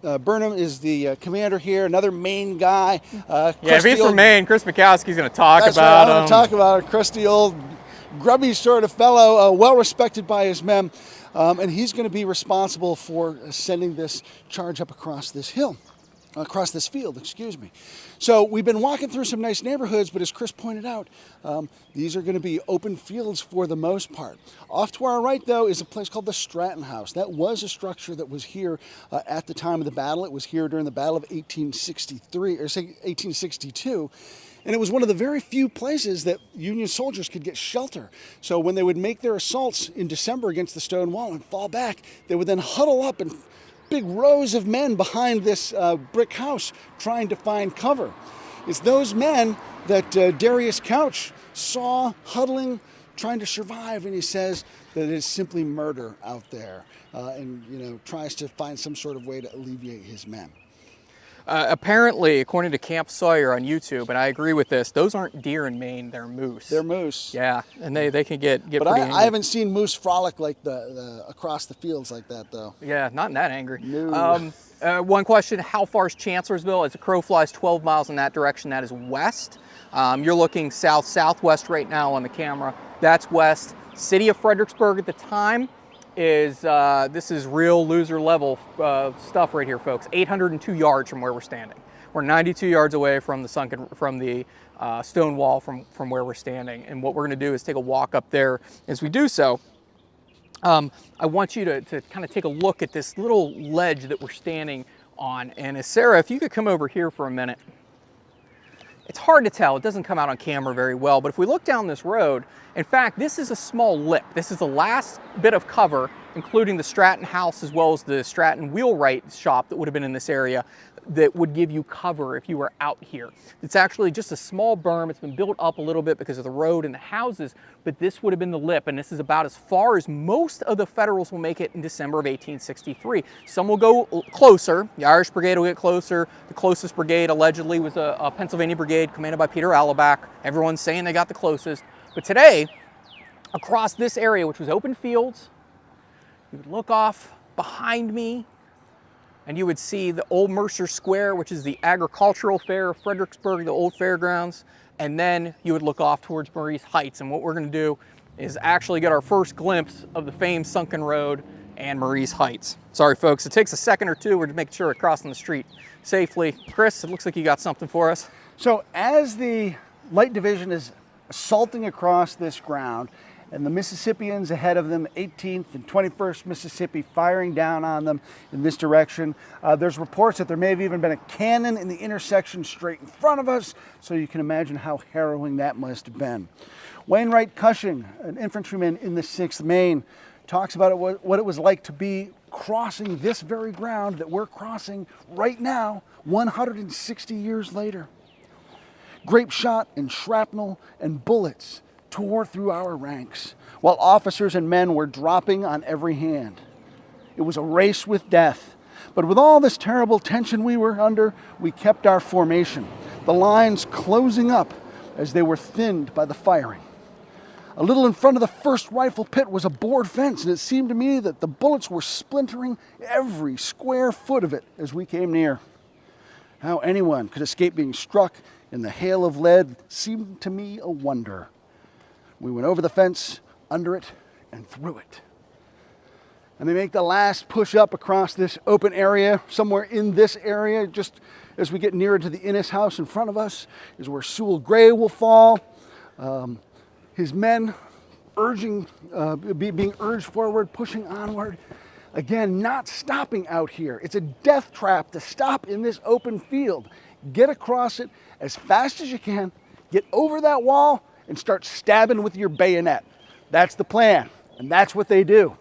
Burnham is the commander here, another Maine guy. Yeah, if he's from Maine, Chris Mikowski's going to talk about him. I'm going to talk about a crusty old grubby sort of fellow, well respected by his men, and he's going to be responsible for sending this charge up across this hill. Across this field, excuse me. So we've been walking through some nice neighborhoods, but as Chris pointed out, these are going to be open fields for the most part. Off to our right, though, is a place called the Stratton House. That was a structure that was here at the time of the battle. It was here during the Battle of 1863, or say 1862. And it was one of the very few places that Union soldiers could get shelter. So when they would make their assaults in December against the stone wall and fall back, they would then huddle up and big rows of men behind this brick house trying to find cover. It's those men that Darius Couch saw huddling, trying to survive, and he says that it is simply murder out there, and tries to find some sort of way to alleviate his men. Apparently, according to Camp Sawyer on YouTube, and I agree with this, those aren't deer in Maine, they're moose. They're moose. Yeah, and they can get but pretty angry. I haven't seen moose frolic like the across the fields like that, though. Yeah, not that angry. No. One question, how far is Chancellorsville? As a crow flies 12 miles in that direction, that is west. You're looking south-southwest right now on the camera. That's west. City of Fredericksburg at the time is, this is real loser level stuff right here, folks. 802 yards from where we're standing. We're 92 yards away from the stone wall from where we're standing. And what we're gonna do is take a walk up there. As we do so, I want you to kind of take a look at this little ledge that we're standing on. And Sarah, if you could come over here for a minute. It's hard to tell, it doesn't come out on camera very well, but if we look down this road, in fact, this is a small lip. This is the last bit of cover, including the Stratton house as well as the Stratton wheelwright shop that would have been in this area, that would give you cover if you were out here. It's actually just a small berm. It's been built up a little bit because of the road and the houses, but this would have been the lip, and this is about as far as most of the Federals will make it in December of 1863. Some will go closer. The Irish Brigade will get closer. The closest brigade allegedly was a Pennsylvania brigade commanded by Peter Alleback. Everyone's saying they got the closest. But today, across this area, which was open fields, you would look off behind me, and you would see the old Mercer Square, which is the agricultural fair of Fredericksburg, the old fairgrounds, and then you would look off towards Marye's Heights. And what we're going to do is actually get our first glimpse of the famed Sunken Road and Marye's Heights. Sorry, folks, it takes a second or two. We're just making sure we're crossing the street safely. Chris, it looks like you got something for us. So as the Light Division is assaulting across this ground, and the Mississippians ahead of them, 18th and 21st Mississippi, firing down on them in this direction. There's reports that there may have even been a cannon in the intersection straight in front of us, so you can imagine how harrowing that must have been. Wainwright Cushing, an infantryman in the 6th Maine, talks about what it was like to be crossing this very ground that we're crossing right now, 160 years later. Grape shot and shrapnel and bullets tore through our ranks, while officers and men were dropping on every hand. It was a race with death, but with all this terrible tension we were under, we kept our formation, the lines closing up as they were thinned by the firing. A little in front of the first rifle pit was a board fence, and it seemed to me that the bullets were splintering every square foot of it as we came near. How anyone could escape being struck in the hail of lead seemed to me a wonder. We went over the fence, under it, and through it. And they make the last push up across this open area. Somewhere in this area, just as we get nearer to the Innes house in front of us, is where Sewell Gray will fall. His men being urged forward, pushing onward. Again, not stopping out here. It's a death trap to stop in this open field. Get across it as fast as you can, get over that wall, and start stabbing with your bayonet. That's the plan, and that's what they do.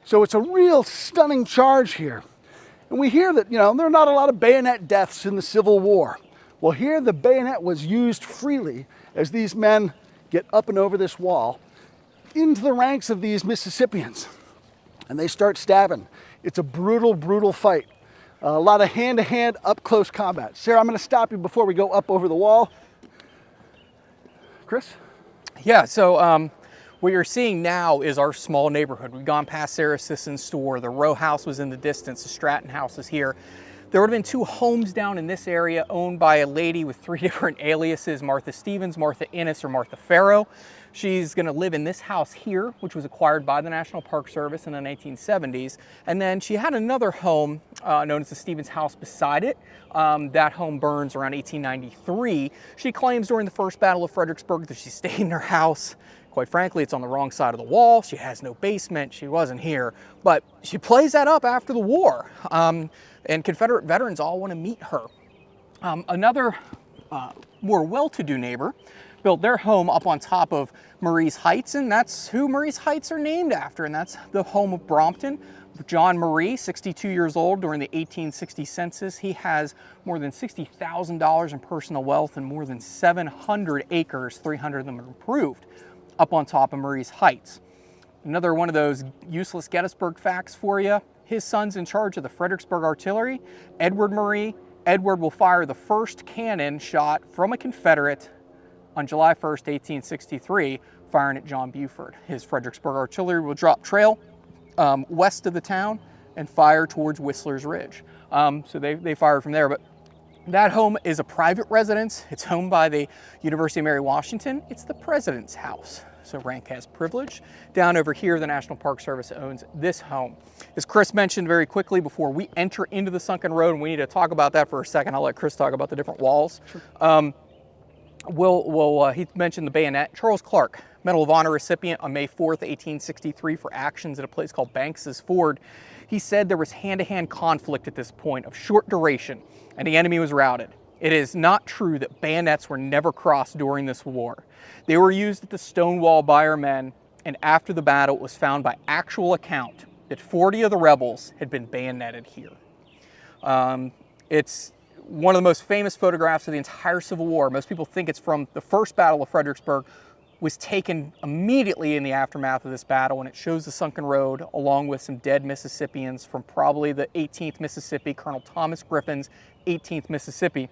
So it's a real stunning charge here. And we hear that, there are not a lot of bayonet deaths in the Civil War. Well, here the bayonet was used freely as these men get up and over this wall into the ranks of these Mississippians. And they start stabbing. It's a brutal, brutal fight. A lot of hand-to-hand, up-close combat. Sarah, I'm going to stop you before we go up over the wall. Chris? Yeah, so what you're seeing now is our small neighborhood. We've gone past Sarah Sisson's store. The row house was in the distance. The Stratton house is here. There would have been 2 homes down in this area owned by a lady with 3 different aliases, Martha Stevens, Martha Innes, or Martha Farrow. She's going to live in this house here, which was acquired by the National Park Service in the 1970s. And then she had another home known as the Stevens house beside it. That home burns around 1893. She claims during the First Battle of Fredericksburg that she stayed in her house. Quite frankly, it's on the wrong side of the wall. She has no basement. She wasn't here. But she plays that up after the war. And Confederate veterans all want to meet her. Another more well-to-do neighbor built their home up on top of Marye's Heights, and that's who Marye's Heights are named after, and that's the home of Brompton. John Marye, 62 years old during the 1860 census. He has more than $60,000 in personal wealth and more than 700 acres, 300 of them are improved, up on top of Marye's Heights. Another one of those useless Gettysburg facts for you. His son's in charge of the Fredericksburg artillery, Edward Marye. Edward will fire the first cannon shot from a Confederate on July 1st, 1863, firing at John Buford. His Fredericksburg artillery will drop trail west of the town and fire towards Whistler's Ridge. So they fired from there, but that home is a private residence. It's owned by the University of Mary Washington. It's the president's house. So rank has privilege. Down over here, the National Park Service owns this home. As Chris mentioned very quickly before we enter into the Sunken Road, and we need to talk about that for a second. I'll let Chris talk about the different walls. Sure. He mentioned the bayonet. Charles Clark, Medal of Honor recipient on May 4th, 1863 for actions at a place called Banks's Ford. He said there was hand-to-hand conflict at this point of short duration and the enemy was routed. It is not true that bayonets were never crossed during this war. They were used at the stone wall by our men, and after the battle it was found by actual account that 40 of the rebels had been bayoneted here. It's one of the most famous photographs of the entire Civil War. Most people think it's from the First Battle of Fredericksburg. Was taken immediately in the aftermath of this battle, and it shows the Sunken Road along with some dead Mississippians from probably the 18th Mississippi, Colonel Thomas Griffin's 18th Mississippi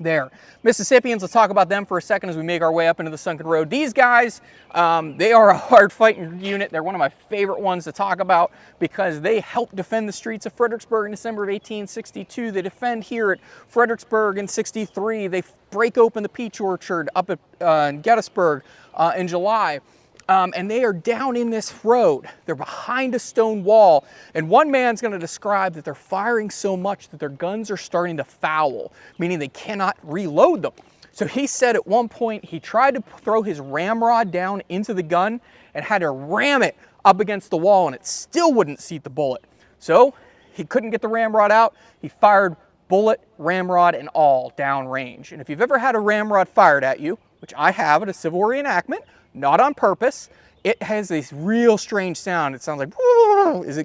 there. Mississippians, let's talk about them for a second as we make our way up into the Sunken Road. These guys, they are a hard fighting unit. They're one of my favorite ones to talk about because they helped defend the streets of Fredericksburg in December of 1862. They defend here at Fredericksburg in 63. They break open the peach orchard up at in Gettysburg in July. And they are down in this road. They're behind a stone wall. And one man's going to describe that they're firing so much that their guns are starting to foul, meaning they cannot reload them. So he said at one point he tried to throw his ramrod down into the gun and had to ram it up against the wall, and it still wouldn't seat the bullet. So he couldn't get the ramrod out. He fired bullet, ramrod, and all downrange. And if you've ever had a ramrod fired at you, which I have at a Civil War reenactment, not on purpose, it has this real strange sound. It sounds like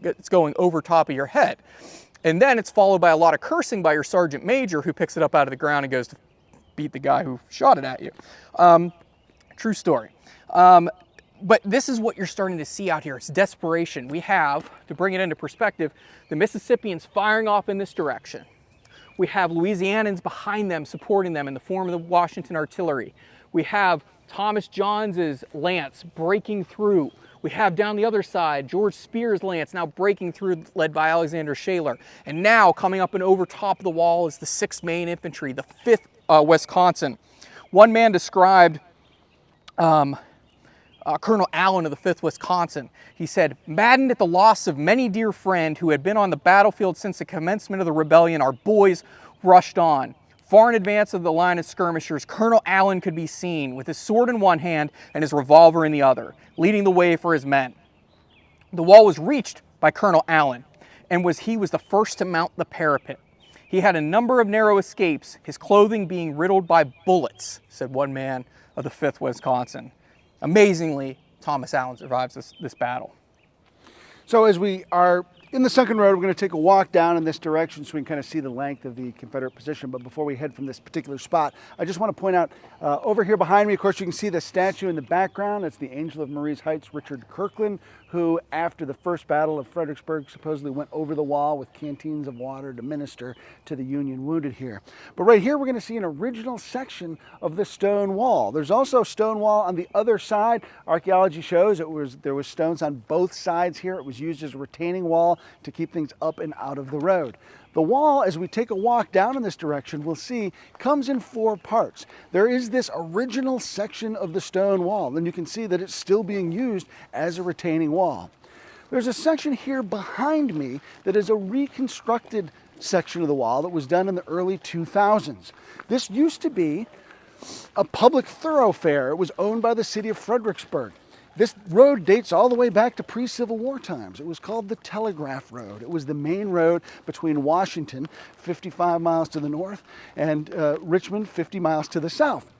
it's going over top of your head. And then it's followed by a lot of cursing by your sergeant major, who picks it up out of the ground and goes to beat the guy who shot it at you. True story. But this is what you're starting to see out here. It's desperation. We have, to bring it into perspective, the Mississippians firing off in this direction. We have Louisianans behind them, supporting them in the form of the Washington artillery. We have Thomas Johns's lance breaking through. We have down the other side, George Spear's lance now breaking through, led by Alexander Shaler. And now coming up and over top of the wall is the 6th Maine Infantry, the 5th Wisconsin. One man described Colonel Allen of the 5th Wisconsin. He said, "Maddened at the loss of many dear friend who had been on the battlefield since the commencement of the rebellion, our boys rushed on. Far in advance of the line of skirmishers, Colonel Allen could be seen with his sword in one hand and his revolver in the other, leading the way for his men. The wall was reached by Colonel Allen, and he was the first to mount the parapet. He had a number of narrow escapes, his clothing being riddled by bullets," said one man of the 5th Wisconsin. Amazingly, Thomas Allen survives this battle. So as we are in the Sunken Road, we're going to take a walk down in this direction so we can kind of see the length of the Confederate position. But before we head from this particular spot, I just want to point out over here behind me, of course, you can see the statue in the background. It's the Angel of Marye's Heights, Richard Kirkland, who after the first battle of Fredericksburg supposedly went over the wall with canteens of water to minister to the Union wounded here. But right here, we're going to see an original section of the stone wall. There's also a stone wall on the other side. Archaeology shows there was stones on both sides here. It was used as a retaining wall to keep things up and out of the road. The wall, as we take a walk down in this direction, we'll see comes in 4 parts. There is this original section of the stone wall, and you can see that it's still being used as a retaining wall. There's a section here behind me that is a reconstructed section of the wall that was done in the early 2000s. This used to be a public thoroughfare. It was owned by the city of Fredericksburg. This road dates all the way back to pre-Civil War times. It was called the Telegraph Road. It was the main road between Washington, 55 miles to the north, and Richmond, 50 miles to the south.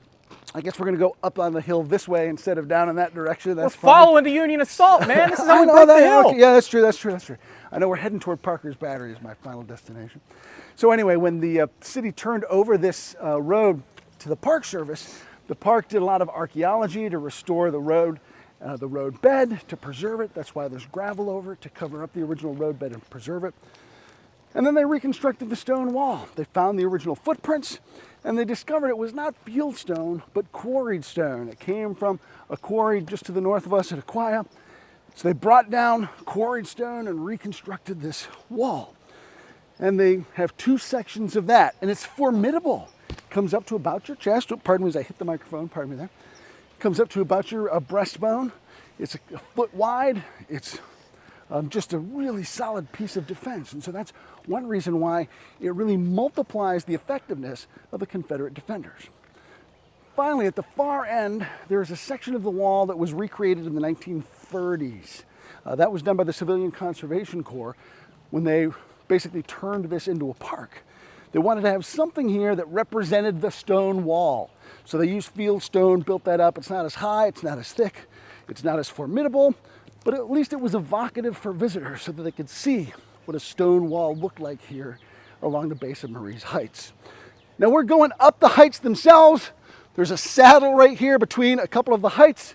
I guess we're going to go up on the hill this way instead of down in that direction. That's We're following the Union assault, man. This is how we break the hill. Okay. Yeah, that's true. I know we're heading toward Parker's Battery as my final destination. So anyway, when the city turned over this road to the Park Service, the park did a lot of archaeology to restore the road bed, to preserve it. That's why there's gravel over it, to cover up the original road bed and preserve it. And then they reconstructed the stone wall. They found the original footprints, and they discovered it was not field stone, but quarried stone. It came from a quarry just to the north of us at Aquia. So they brought down quarried stone and reconstructed this wall. And they have 2 sections of that, and it's formidable. It comes up to about your chest. Oh, pardon me as I hit the microphone, pardon me there. Comes up to about your breastbone. It's a foot wide. It's just a really solid piece of defense. And so that's one reason why it really multiplies the effectiveness of the Confederate defenders. Finally, at the far end, there's a section of the wall that was recreated in the 1930s. That was done by the Civilian Conservation Corps when they basically turned this into a park. They wanted to have something here that represented the stone wall. So they used field stone, built that up. It's not as high, it's not as thick, it's not as formidable, but at least it was evocative for visitors so that they could see what a stone wall looked like here along the base of Marye's Heights. Now we're going up the heights themselves. There's a saddle right here between a couple of the heights.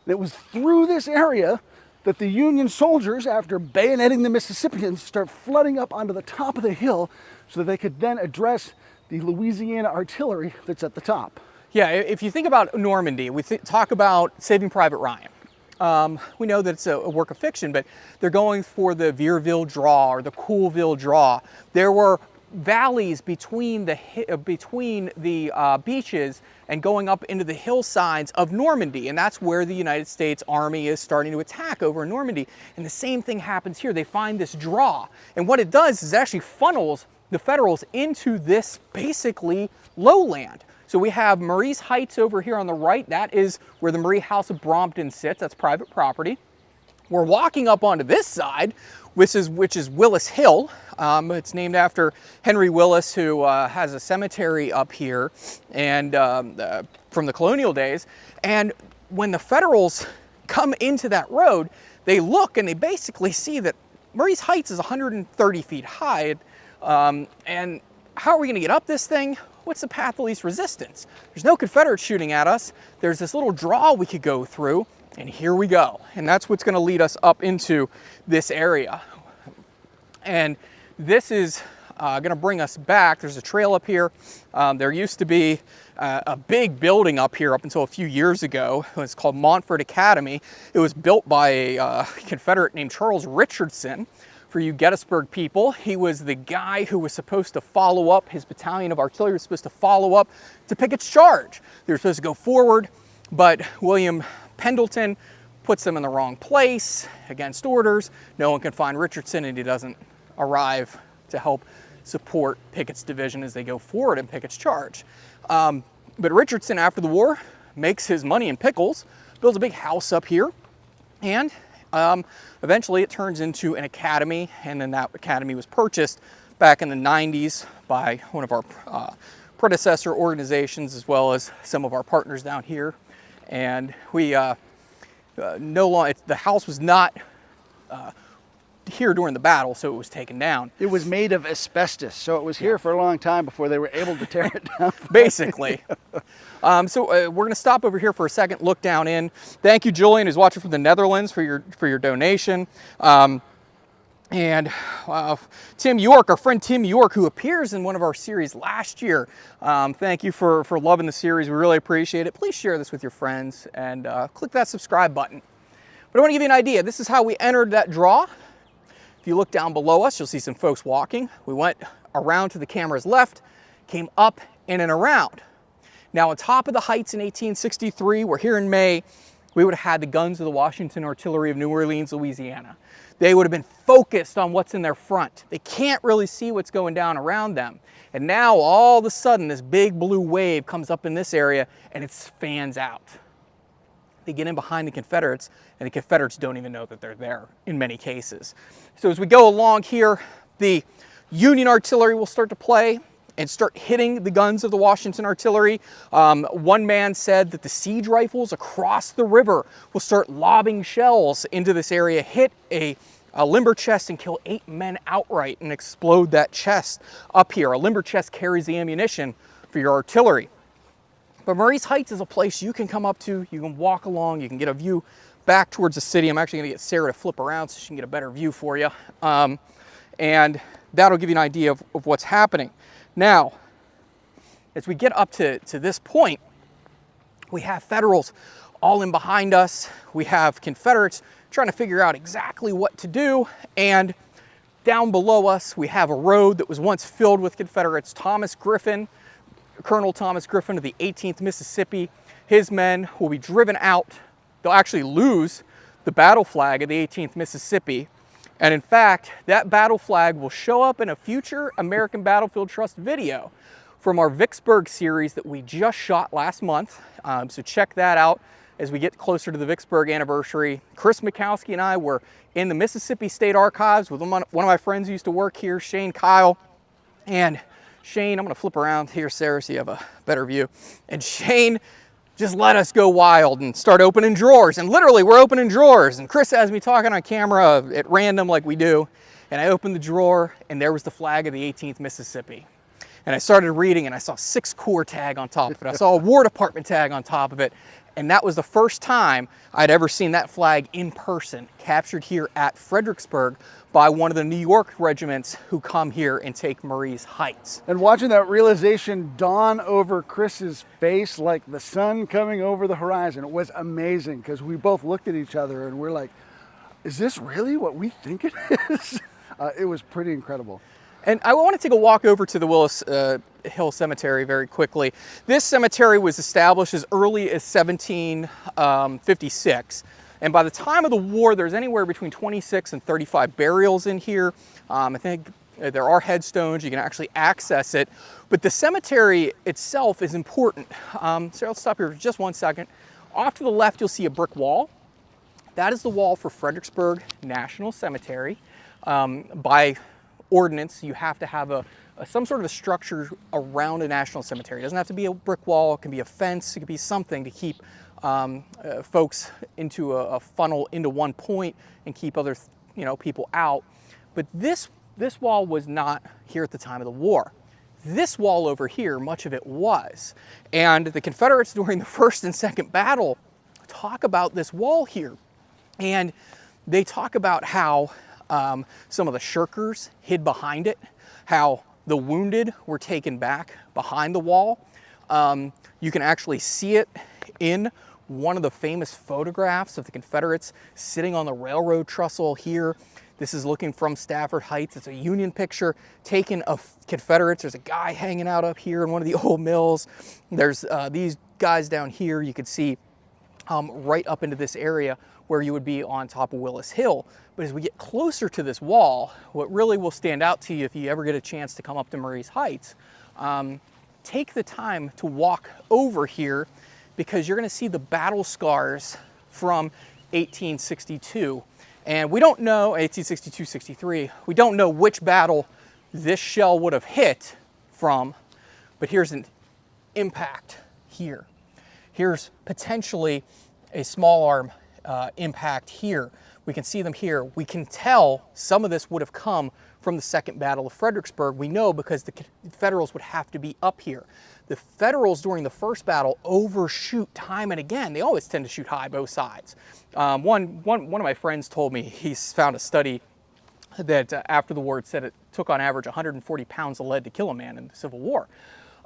And it was through this area that the Union soldiers, after bayoneting the Mississippians, start flooding up onto the top of the hill so that they could then address the Louisiana artillery that's at the top. Yeah, if you think about Normandy, we talk about Saving Private Ryan. We know that it's a work of fiction, but they're going for the Vierville Draw or the Coulville Draw. There were valleys between the beaches and going up into the hillsides of Normandy, and that's where the United States Army is starting to attack over in Normandy. And the same thing happens here. They find this draw, and what it does is it actually funnels the Federals into this basically lowland. So we have Marye's Heights over here on the right. That is where the Marye House of Brompton sits. That's private property. We're walking up onto this side, which is Willis Hill. It's named after Henry Willis, who has a cemetery up here, and from the colonial days. And when the Federals come into that road, they look and they basically see that Marye's Heights is 130 feet high. And how are we going to get up this thing? What's the path of least resistance? There's no Confederates shooting at us. There's this little draw we could go through, and here we go. And that's what's going to lead us up into this area. And this is going to bring us back. There's a trail up here. There used to be a big building up here up until a few years ago. It was called Montford Academy. It was built by a Confederate named Charles Richardson. For you Gettysburg people, he was the guy who was supposed to follow up, his battalion of artillery was supposed to follow up to Pickett's charge. They were supposed to go forward, but William Pendleton puts them in the wrong place against orders. No one can find Richardson, and he doesn't arrive to help support Pickett's division as they go forward in Pickett's charge. But Richardson, after the war, makes his money in pickles, builds a big house up here, and eventually it turns into an academy, and then that academy was purchased back in the 90s by one of our predecessor organizations, as well as some of our partners down here. And we no longer, the house was not here during the battle, so it was taken down. It was made of asbestos, so it was here for a long time before they were able to tear it down. Basically. So we're going to stop over here for a second, look down in. Thank you, Julian, who's watching from the Netherlands, for your donation. And Tim York, our friend Tim York, who appears in one of our series last year. Thank you for loving the series. We really appreciate it. Please share this with your friends and click that subscribe button. But I want to give you an idea. This is how we entered that draw. If you look down below us, you'll see some folks walking. We went around to the camera's left, came up in and around. Now, on top of the heights in 1863, we're here in May, we would have had the guns of the Washington Artillery of New Orleans, Louisiana. They would have been focused on what's in their front. They can't really see what's going down around them. And now, all of a sudden, this big blue wave comes up in this area, and it fans out. They get in behind the Confederates, and the Confederates don't even know that they're there in many cases. So as we go along here, the Union artillery will start to play and start hitting the guns of the Washington artillery. One man said that the siege rifles across the river will start lobbing shells into this area, hit a limber chest and kill 8 men outright and explode that chest up here. A limber chest carries the ammunition for your artillery. But Marye's Heights is a place you can come up to, you can walk along, you can get a view back towards the city. I'm actually gonna get Sarah to flip around so she can get a better view for you. And that'll give you an idea of what's happening. Now, as we get up to this point, we have Federals all in behind us. We have Confederates trying to figure out exactly what to do. And down below us, we have a road that was once filled with Confederates. Colonel Thomas Griffin of the 18th Mississippi, his men will be driven out. They'll actually lose the battle flag of the 18th Mississippi. And in fact, that battle flag will show up in a future American Battlefield Trust video from our Vicksburg series that we just shot last month. So check that out as we get closer to the Vicksburg anniversary. Chris Mikowski and I were in the Mississippi State Archives with one of my friends who used to work here, Shane Kyle. And Shane, I'm gonna flip around here, Sarah, so you have a better view. And Shane just let us go wild and start opening drawers. And literally, we're opening drawers. And Chris has me talking on camera at random like we do. And I opened the drawer, and there was the flag of the 18th Mississippi. And I started reading, and I saw 6 Corps tag on top of it. I saw a War Department tag on top of it. And that was the first time I'd ever seen that flag in person, captured here at Fredericksburg by one of the New York regiments who come here and take Marye's Heights. And watching that realization dawn over Chris's face like the sun coming over the horizon, it was amazing, because we both looked at each other and we're like, is this really what we think it is? It was pretty incredible. And I want to take a walk over to the Willis Hill Cemetery very quickly. This cemetery was established as early as 1756. And by the time of the war, there's anywhere between 26 and 35 burials in here. I think there are headstones, you can actually access it. But the cemetery itself is important. So I'll stop here for just one second. Off to the left, you'll see a brick wall. That is the wall for Fredericksburg National Cemetery. By ordinance, you have to have some sort of a structure around a national cemetery. It doesn't have to be a brick wall, it can be a fence, it can be something to keep folks into a funnel into one point and keep other people out. But this wall was not here at the time of the war. This wall over here, much of it was. And the Confederates during the first and second battle talk about this wall here. And they talk about how some of the shirkers hid behind it, how the wounded were taken back behind the wall. You can actually see it in one of the famous photographs of the Confederates sitting on the railroad trestle here. This is looking from Stafford Heights. It's a Union picture taken of Confederates. There's a guy hanging out up here in one of the old mills. There's these guys down here. You could see right up into this area where you would be on top of Willis Hill. But as we get closer to this wall, what really will stand out to you if you ever get a chance to come up to Marye's Heights, take the time to walk over here, because you're going to see the battle scars from 1862. And we don't know, 1862-63, we don't know which battle this shell would have hit from, but here's an impact here. Here's potentially a small arm impact here. We can see them here. We can tell some of this would have come from the Second Battle of Fredericksburg. We know because the Federals would have to be up here. The Federals during the first battle overshoot time and again. They always tend to shoot high both sides. One of my friends told me he's found a study that after the war it said it took on average 140 pounds of lead to kill a man in the Civil War.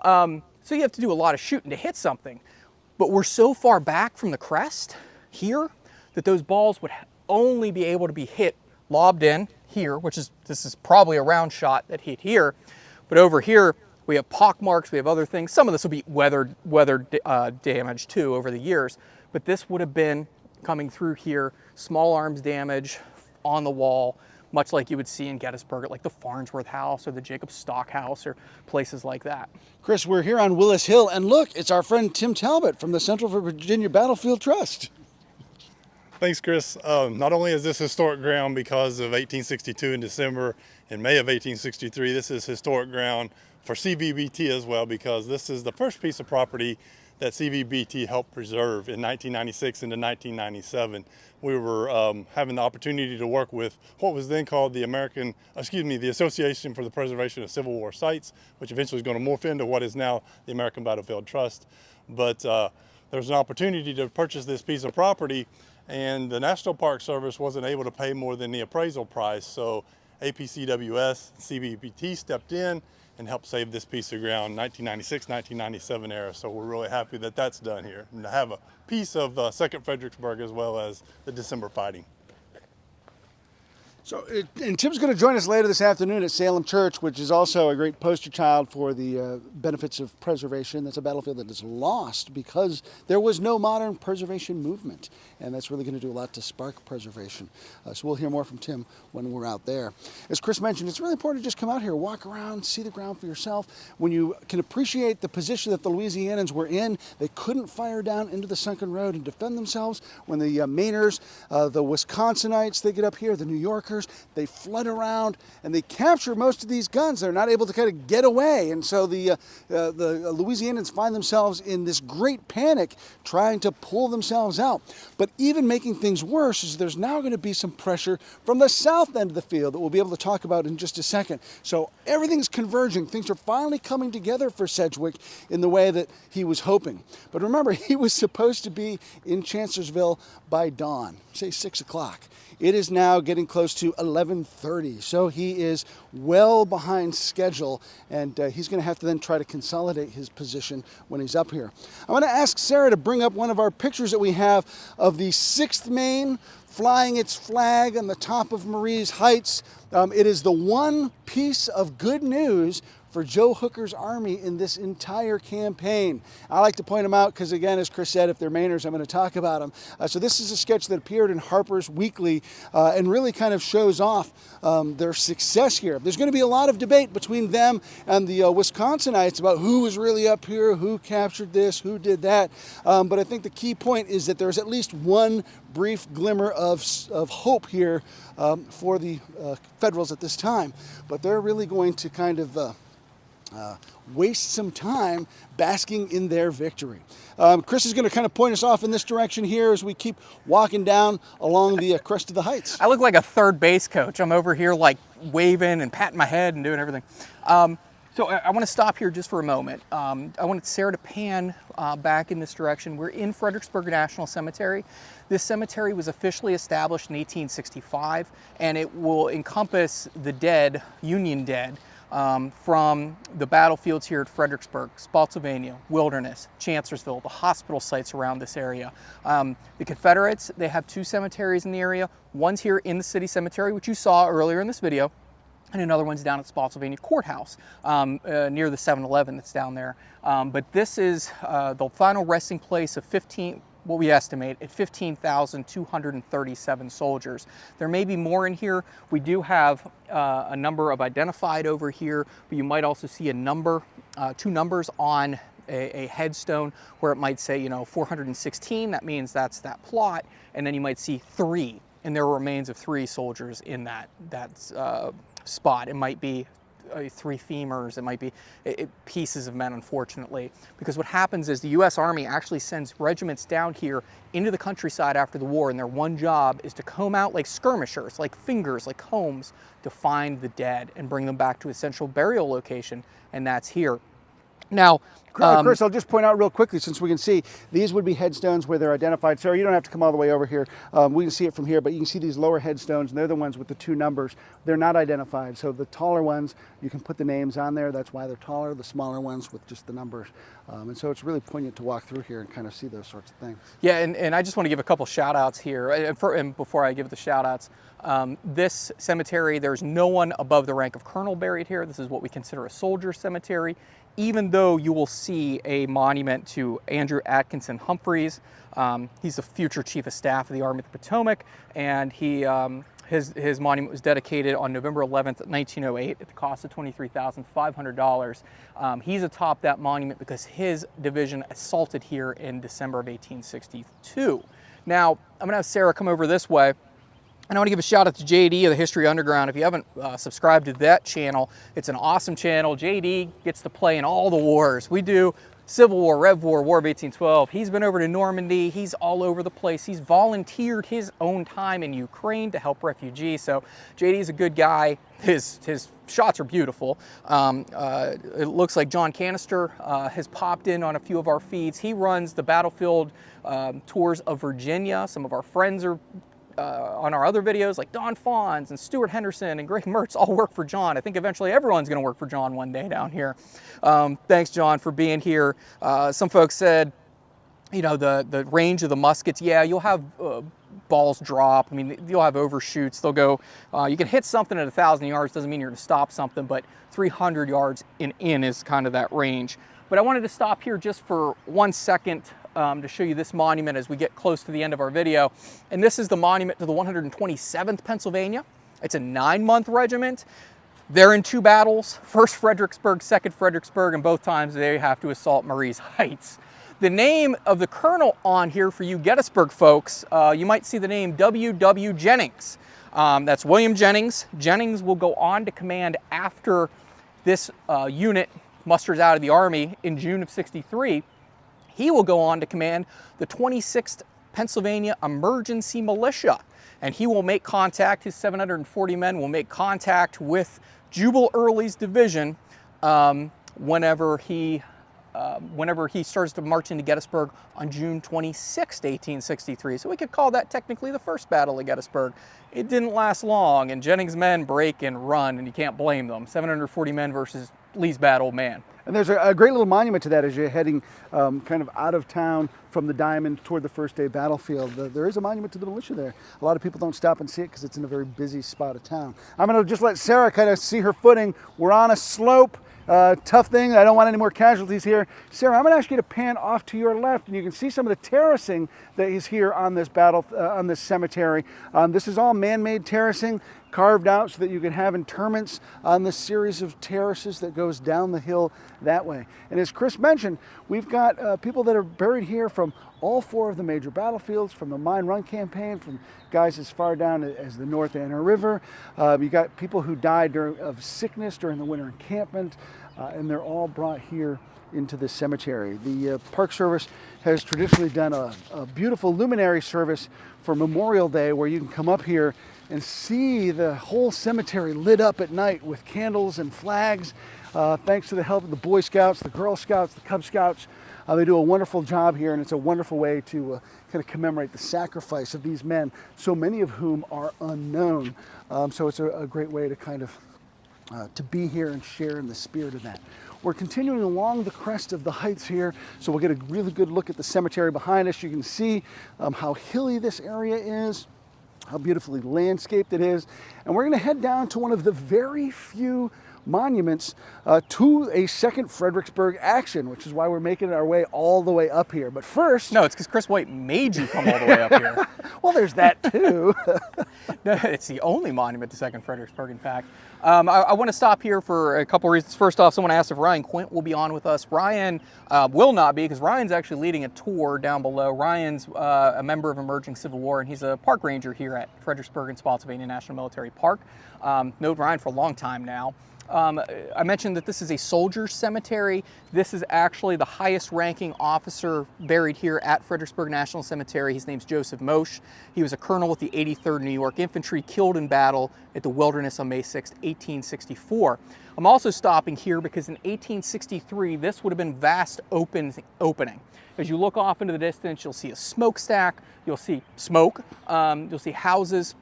So you have to do a lot of shooting to hit something. But we're so far back from the crest here that those balls would only be able to be hit, lobbed in here, this is probably a round shot that hit here. But over here, we have pock marks, we have other things. Some of this will be weather damage too over the years, but this would have been coming through here, small arms damage on the wall, much like you would see in Gettysburg at like the Farnsworth House or the Jacob Stock House or places like that. Chris, we're here on Willis Hill, and look, it's our friend Tim Talbot from the Central Virginia Battlefield Trust. Thanks, Chris. Not only is this historic ground because of 1862 in December and May of 1863, this is historic ground for CVBT as well, because this is the first piece of property that CVBT helped preserve in 1996 into 1997. We were having the opportunity to work with what was then called the the Association for the Preservation of Civil War Sites, which eventually is going to morph into what is now the American Battlefield Trust. But there was an opportunity to purchase this piece of property, and the National Park Service wasn't able to pay more than the appraisal price. So APCWS, CVBT stepped in and helped save this piece of ground, 1996, 1997 era. So we're really happy that that's done here, and to have a piece of Second Fredericksburg as well as the December fighting. So, and Tim's going to join us later this afternoon at Salem Church, which is also a great poster child for the benefits of preservation. That's a battlefield that is lost because there was no modern preservation movement, and that's really going to do a lot to spark preservation. So we'll hear more from Tim when we're out there. As Chris mentioned, it's really important to just come out here, walk around, see the ground for yourself. When you can appreciate the position that the Louisianans were in, they couldn't fire down into the Sunken Road and defend themselves. When the Mainers, the Wisconsinites, they get up here, the New Yorkers, they flood around and they capture most of these guns. They're not able to kind of get away, and so the Louisianans find themselves in this great panic trying to pull themselves out. But even making things worse is there's now going to be some pressure from the south end of the field that we'll be able to talk about in just a second. So everything's converging. Things are finally coming together for Sedgwick in the way that he was hoping. But remember, he was supposed to be in Chancellorsville by dawn, say 6 o'clock. It is now getting close to 11:30, so he is well behind schedule, and he's going to have to then try to consolidate his position when he's up here. I want to ask Sarah to bring up one of our pictures that we have of the 6th Maine flying its flag on the top of Marye's Heights. It is the one piece of good news for Joe Hooker's army in this entire campaign. I like to point them out because, again, as Chris said, if they're Mainers, I'm going to talk about them. So this is a sketch that appeared in Harper's Weekly and really kind of shows off their success here. There's going to be a lot of debate between them and the Wisconsinites about who was really up here, who captured this, who did that. But I think the key point is that there's at least one brief glimmer of hope here for the Federals at this time. But they're really going to kind of waste some time basking in their victory. Chris is going to kind of point us off in this direction here as we keep walking down along the crest of the heights. I look like a third base coach. I'm over here like waving and patting my head and doing everything. So I want to stop here just for a moment. I wanted Sarah to pan back in this direction. We're in Fredericksburg National Cemetery. This cemetery was officially established in 1865, and it will encompass the dead, Union dead, from the battlefields here at Fredericksburg, Spotsylvania, Wilderness, Chancellorsville, the hospital sites around this area. The Confederates, they have 2 cemeteries in the area. One's here in the city cemetery, which you saw earlier in this video, and another one's down at Spotsylvania Courthouse, near the 7-Eleven that's down there. But this is the final resting place of what we estimate at 15,237 soldiers. There may be more in here. We do have a number of identified over here, but you might also see a number, two numbers on a headstone where it might say, you know, 416. That means that's that plot, and then you might see 3, and there are remains of 3 soldiers in that spot. It might be 3 femurs, it might be pieces of men, unfortunately, because what happens is the U.S. Army actually sends regiments down here into the countryside after the war, and their one job is to comb out like skirmishers, like fingers, like combs, to find the dead and bring them back to a central burial location, and that's here. Now, Chris, I'll just point out real quickly, since we can see, these would be headstones where they're identified. Sarah, you don't have to come all the way over here. We can see it from here, but you can see these lower headstones, and they're the ones with the 2 numbers. They're not identified. So the taller ones, you can put the names on there. That's why they're taller. The smaller ones with just the numbers. And so it's really poignant to walk through here and kind of see those sorts of things. Yeah, and I just want to give a couple shout outs here. And before I give the shout outs, this cemetery, there's no one above the rank of colonel buried here. This is what we consider a soldier cemetery, even though you will see a monument to Andrew Atkinson Humphreys. He's the future Chief of Staff of the Army of the Potomac, and his monument was dedicated on November 11th, 1908 at the cost of $23,500. He's atop that monument because his division assaulted here in December of 1862. Now, I'm gonna have Sarah come over this way. And I want to give a shout out to JD of the History Underground. If you haven't subscribed to that channel, it's an awesome channel. JD gets to play in all the wars. We do Civil War, Rev War, War of 1812. He's been over to Normandy. He's all over the place. He's volunteered his own time in Ukraine to help refugees. So JD's a good guy. His shots are beautiful. It looks like John Canister has popped in on a few of our feeds. He runs the battlefield tours of Virginia. Some of our friends are on our other videos, like Don Fawns and Stuart Henderson and Greg Mertz all work for John. I think eventually everyone's going to work for John one day down here. Thanks, John, for being here. Some folks said, you know, the range of the muskets, yeah, you'll have balls drop. I mean, you'll have overshoots. They'll go, you can hit something at 1,000 yards, doesn't mean you're going to stop something, but 300 yards in is kind of that range. But I wanted to stop here just for 1 second to show you this monument as we get close to the end of our video. And this is the monument to the 127th Pennsylvania. It's a 9-month regiment. They're in 2 battles, 1st Fredericksburg, 2nd Fredericksburg, and both times they have to assault Marye's Heights. The name of the colonel on here for you Gettysburg folks, you might see the name W.W. Jennings. That's William Jennings. Jennings will go on to command after this unit musters out of the Army in June of '63. He will go on to command the 26th Pennsylvania Emergency Militia, and he will make contact, his 740 men will make contact with Jubal Early's division whenever he starts to march into Gettysburg on June 26, 1863. So we could call that technically the first battle of Gettysburg. It didn't last long, and Jennings' men break and run, and you can't blame them. 740 men versus Lee's bad old man. And there's a great little monument to that as you're heading kind of out of town from the Diamond toward the first day battlefield. There is a monument to the militia there. A lot of people don't stop and see it because it's in a very busy spot of town. I'm going to just let Sarah kind of see her footing. We're on a slope. Tough thing. I don't want any more casualties here. Sarah, I'm going to ask you to pan off to your left, and you can see some of the terracing that is here on this on this cemetery. This is all man-made terracing, carved out so that you can have interments on this series of terraces that goes down the hill that way. And as Chris mentioned, we've got people that are buried here from all 4 of the major battlefields, from the Mine Run campaign, from guys as far down as the North Anna River. You got people who died of sickness during the winter encampment, and they're all brought here into this cemetery. The Park Service has traditionally done a beautiful luminary service for Memorial Day, where you can come up here and see the whole cemetery lit up at night with candles and flags. Thanks to the help of the Boy Scouts, the Girl Scouts, the Cub Scouts. They do a wonderful job here, and it's a wonderful way to kind of commemorate the sacrifice of these men, so many of whom are unknown. So it's a great way to kind of to be here and share in the spirit of that. We're continuing along the crest of the heights here, so we'll get a really good look at the cemetery behind us. You can see how hilly this area is, how beautifully landscaped it is, and we're going to head down to one of the very few monuments to a Second Fredericksburg action, which is why we're making our way all the way up here. But first... No, it's because Chris White made you come all the way up here. Well, there's that too. No, it's the only monument to Second Fredericksburg, in fact. I want to stop here for a couple reasons. First off, someone asked if Ryan Quint will be on with us. Ryan will not be, because Ryan's actually leading a tour down below. Ryan's a member of Emerging Civil War, and he's a park ranger here at Fredericksburg and Spotsylvania National Military Park. Known Ryan for a long time now. I mentioned that this is a soldier's cemetery. This is actually the highest ranking officer buried here at Fredericksburg National Cemetery. His name's Joseph Moshe. He was a colonel with the 83rd New York Infantry, killed in battle at the Wilderness on May 6, 1864. I'm also stopping here because in 1863, this would have been vast opening. As you look off into the distance, you'll see a smokestack, you'll see smoke, you'll see houses.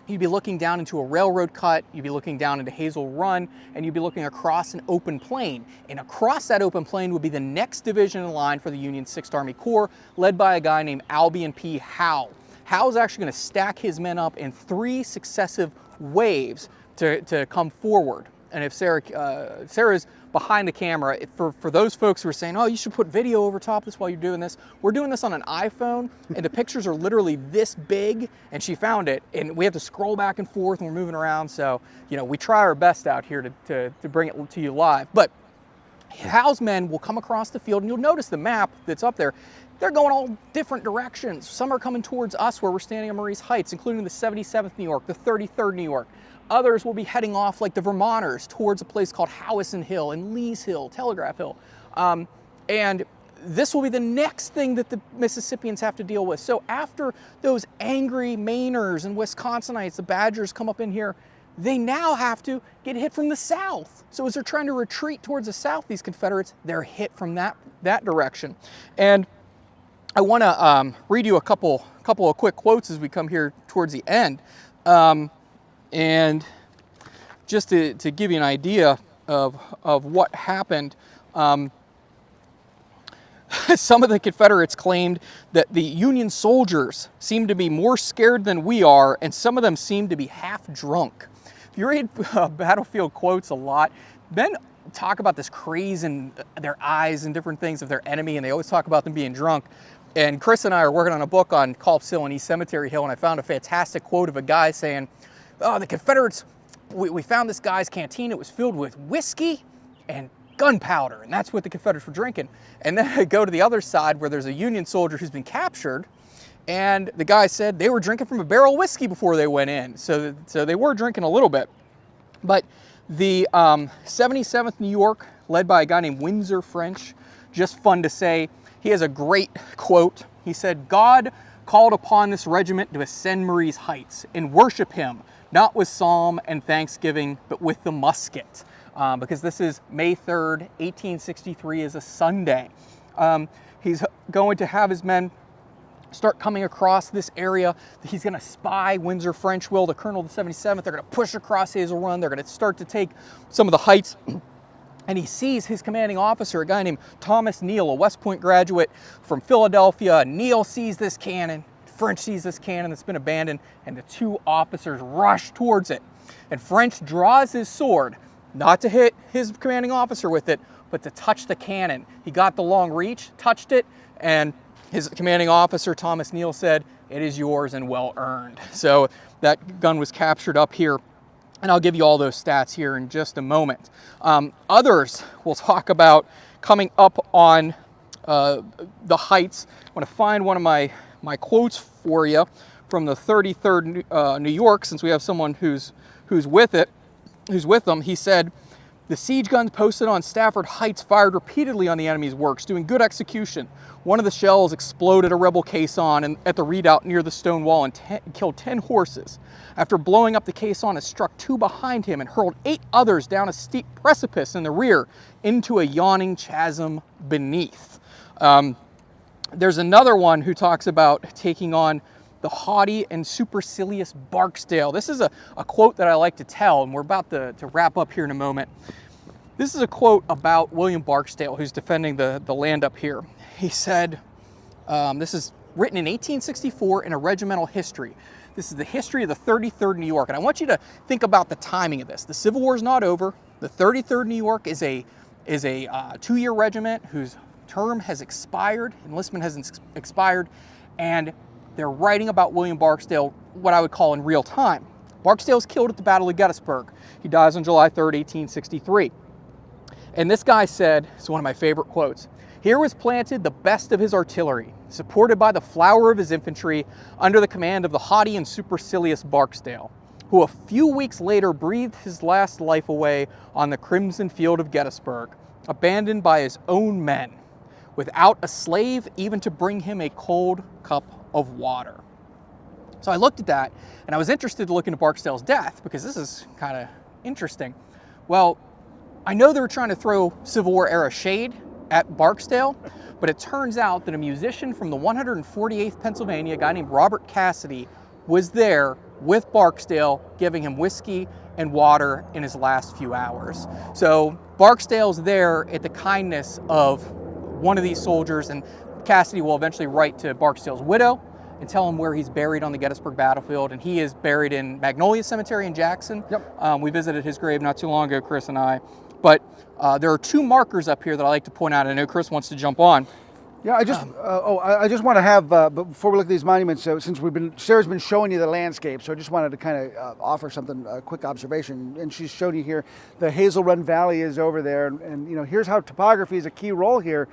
You'd be looking down into a railroad cut, you'd be looking down into Hazel Run, and you'd be looking across an open plain. And across that open plain would be the next division in line for the Union 6th Army Corps, led by a guy named Albion P. Howe. Howe's actually going to stack his men up in 3 successive waves to come forward. And if Sarah's behind the camera, for those folks who are saying, oh, you should put video over top of this while you're doing this, we're doing this on an iPhone, and the pictures are literally this big, and she found it, and we have to scroll back and forth when we're moving around, so, you know, we try our best out here to bring it to you live. But Howe's men will come across the field, and you'll notice the map that's up there. They're going all different directions. Some are coming towards us where we're standing on Marye's Heights, including the 77th New York, the 33rd New York. Others will be heading off like the Vermonters towards a place called Howison Hill and Lee's Hill, Telegraph Hill. And this will be the next thing that the Mississippians have to deal with. So after those angry Mainers and Wisconsinites, the Badgers come up in here, they now have to get hit from the south. So as they're trying to retreat towards the south, these Confederates, they're hit from that direction. And I want to read you a couple of quick quotes as we come here towards the end. And just to give you an idea of what happened, some of the Confederates claimed that the Union soldiers seemed to be more scared than we are, and some of them seemed to be half drunk. If you read battlefield quotes a lot, men talk about this craze in their eyes and different things of their enemy, and they always talk about them being drunk. And Chris and I are working on a book on Culp's Hill and East Cemetery Hill, and I found a fantastic quote of a guy saying, oh, the Confederates, we found this guy's canteen. It was filled with whiskey and gunpowder, and that's what the Confederates were drinking. And then I go to the other side where there's a Union soldier who's been captured, and the guy said they were drinking from a barrel of whiskey before they went in. So they were drinking a little bit. But the 77th New York, led by a guy named Windsor French, just fun to say, he has a great quote. He said, God called upon this regiment to ascend Marye's Heights and worship him, not with psalm and thanksgiving, but with the musket. Because this is May 3rd, 1863 is a Sunday. He's going to have his men start coming across this area. He's going to spy Windsor French will, the colonel of the 77th. They're going to push across Hazel Run. They're going to start to take some of the heights. And he sees his commanding officer, a guy named Thomas Neal, a West Point graduate from Philadelphia. Neal sees this cannon. French sees this cannon that's been abandoned, and the 2 officers rush towards it. And French draws his sword, not to hit his commanding officer with it, but to touch the cannon. He got the long reach, touched it, and his commanding officer, Thomas Neal, said, it is yours and well earned. So that gun was captured up here. And I'll give you all those stats here in just a moment. Others will talk about coming up on the heights. I want to find one of my quotes for you from the 33rd New York, since we have someone who's with them. He said, the siege guns posted on Stafford Heights fired repeatedly on the enemy's works, doing good execution. One of the shells exploded a rebel caisson at the redoubt near the stone wall and killed 10 horses. After blowing up the caisson, it struck 2 behind him and hurled 8 others down a steep precipice in the rear into a yawning chasm beneath. There's another one who talks about taking on the haughty and supercilious Barksdale. This is a quote that I like to tell, and we're about to wrap up here in a moment. This is a quote about William Barksdale, who's defending the land up here. He said, this is written in 1864 in a regimental history. This is the history of the 33rd New York, and I want you to think about the timing of this. The Civil War is not over. The 33rd New York is a 2-year regiment whose term has expired, enlistment has expired, and they're writing about William Barksdale, what I would call in real time. Barksdale's killed at the Battle of Gettysburg. He dies on July 3rd, 1863. And this guy said, it's one of my favorite quotes, "Here was planted the best of his artillery, supported by the flower of his infantry, under the command of the haughty and supercilious Barksdale, who a few weeks later breathed his last life away on the crimson field of Gettysburg, abandoned by his own men, without a slave even to bring him a cold cup of water." So I looked at that, and I was interested to look into Barksdale's death, because this is kind of interesting. Well, I know they were trying to throw Civil War era shade at Barksdale, but it turns out that a musician from the 148th Pennsylvania, a guy named Robert Cassidy, was there with Barksdale, giving him whiskey and water in his last few hours. So Barksdale's there at the kindness of one of these soldiers, and Cassidy will eventually write to Barksdale's widow and tell him where he's buried on the Gettysburg battlefield, and he is buried in Magnolia Cemetery in Jackson. Yep. We visited his grave not too long ago, Chris and I. But there are 2 markers up here that I like to point out. I know Chris wants to jump on. Yeah, I just want to have, before we look at these monuments, since Sarah's been showing you the landscape, so I just wanted to kind of offer something, a quick observation. And she's showed you here, the Hazel Run Valley is over there, and you know, here's how topography is a key role here.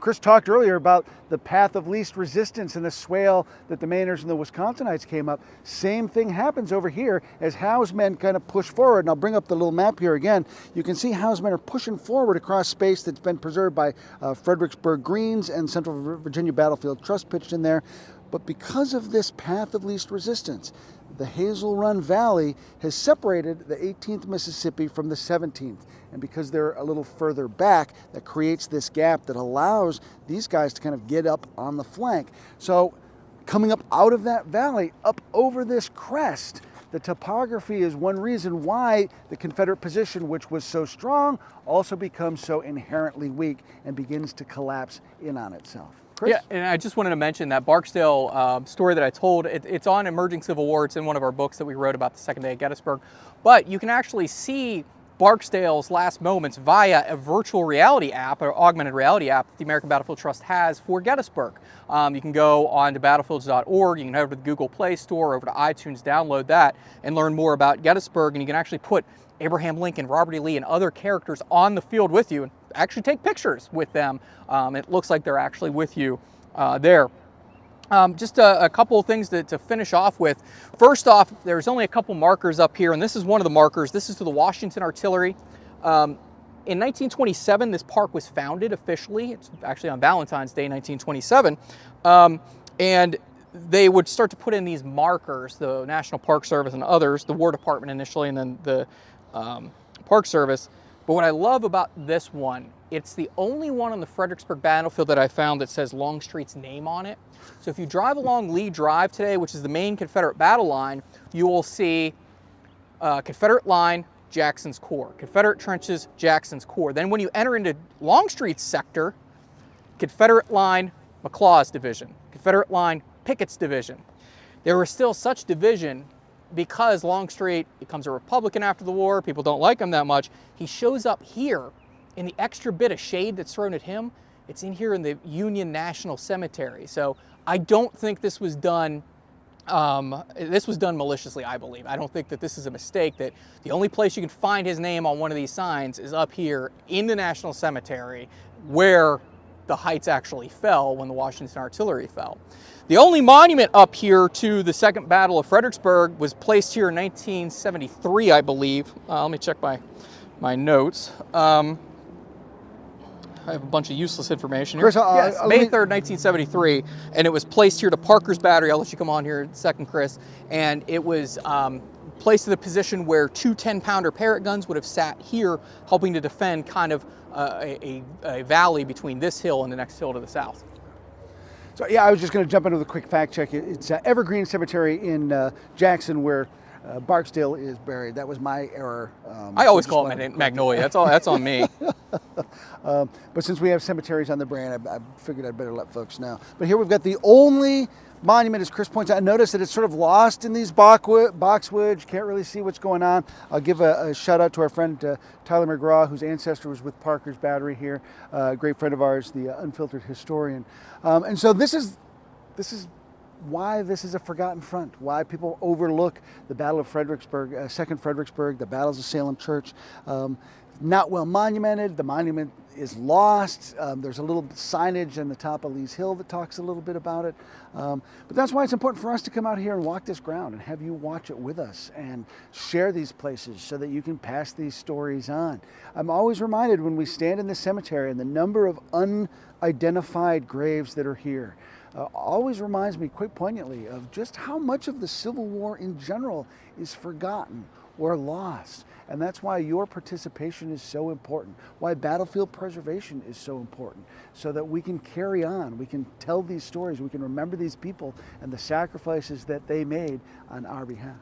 Chris talked earlier about the path of least resistance and the swale that the Mainers and the Wisconsinites came up. Same thing happens over here as Howe's men kind of push forward. And I'll bring up the little map here again. You can see Howe's men are pushing forward across space that's been preserved by Fredericksburg Greens and Central Virginia Battlefield Trust pitched in there. But because of this path of least resistance, the Hazel Run Valley has separated the 18th Mississippi from the 17th. And because they're a little further back, that creates this gap that allows these guys to kind of get up on the flank. So coming up out of that valley, up over this crest, the topography is one reason why the Confederate position, which was so strong, also becomes so inherently weak and begins to collapse in on itself. Chris? Yeah, and I just wanted to mention that Barksdale story that I told, it's on Emerging Civil War. It's in one of our books that we wrote about the second day at Gettysburg. But you can actually see Barksdale's last moments via a virtual reality app, or augmented reality app that the American Battlefield Trust has for Gettysburg. You can go on to battlefields.org, you can head over to the Google Play Store, over to iTunes, download that, and learn more about Gettysburg. And you can actually put Abraham Lincoln, Robert E. Lee, and other characters on the field with you, and actually take pictures with them. It looks like they're actually with you there. Just a couple of things to finish off with. First off, there's only a couple markers up here, and this is one of the markers. This is to the Washington Artillery. In 1927, this park was founded officially. It's actually on Valentine's Day, 1927. And they would start to put in these markers, the National Park Service and others, the War Department initially, and then the Park Service. But what I love about this one, it's the only one on the Fredericksburg battlefield that I found that says Longstreet's name on it. So if you drive along Lee Drive today, which is the main Confederate battle line, you will see Confederate line, Jackson's Corps, Confederate trenches, Jackson's Corps. Then when you enter into Longstreet's sector, Confederate line, McLaws division, Confederate line, Pickett's division. There was still such division because Longstreet becomes a Republican after the war. People don't like him that much. He shows up here in the extra bit of shade that's thrown at him. It's in here in the Union National Cemetery. So I don't think this was done maliciously, I believe. I don't think that this is a mistake, that the only place you can find his name on one of these signs is up here in the National Cemetery, where the Heights actually fell when the Washington Artillery fell. The only monument up here to the Second Battle of Fredericksburg was placed here in 1973, I believe. Let me check my notes. I have a bunch of useless information here. Chris, yes, May 3rd, 1973, and it was placed here to Parker's Battery. I'll let you come on here in a second, Chris. And it was placed in the position where 2 10-pounder Parrott guns would have sat here, helping to defend kind of a valley between this hill and the next hill to the south. So yeah, I was just going to jump into the quick fact check. It's Evergreen Cemetery in Jackson, where Barksdale is buried. That was my error. I always just call wanted it to Magnolia. That's on me. But since we have cemeteries on the brand, I figured I'd better let folks know. But here we've got the only monument, as Chris points out. I noticed that it's sort of lost in these boxwoods. You can't really see what's going on. I'll give a shout out to our friend Tyler McGraw, whose ancestor was with Parker's Battery here, a great friend of ours, the unfiltered historian. And so this is why this is a forgotten front, why people overlook the Battle of Fredericksburg, Second Fredericksburg, the battles of Salem Church. Not well monumented. The monument is lost. There's a little signage on the top of Lee's Hill that talks a little bit about it. But that's why it's important for us to come out here and walk this ground and have you watch it with us and share these places so that you can pass these stories on. I'm always reminded when we stand in the cemetery and the number of unidentified graves that are here always reminds me quite poignantly of just how much of the Civil War in general is forgotten or lost. And that's why your participation is so important, why battlefield preservation is so important, so that we can carry on, we can tell these stories, we can remember these people and the sacrifices that they made on our behalf.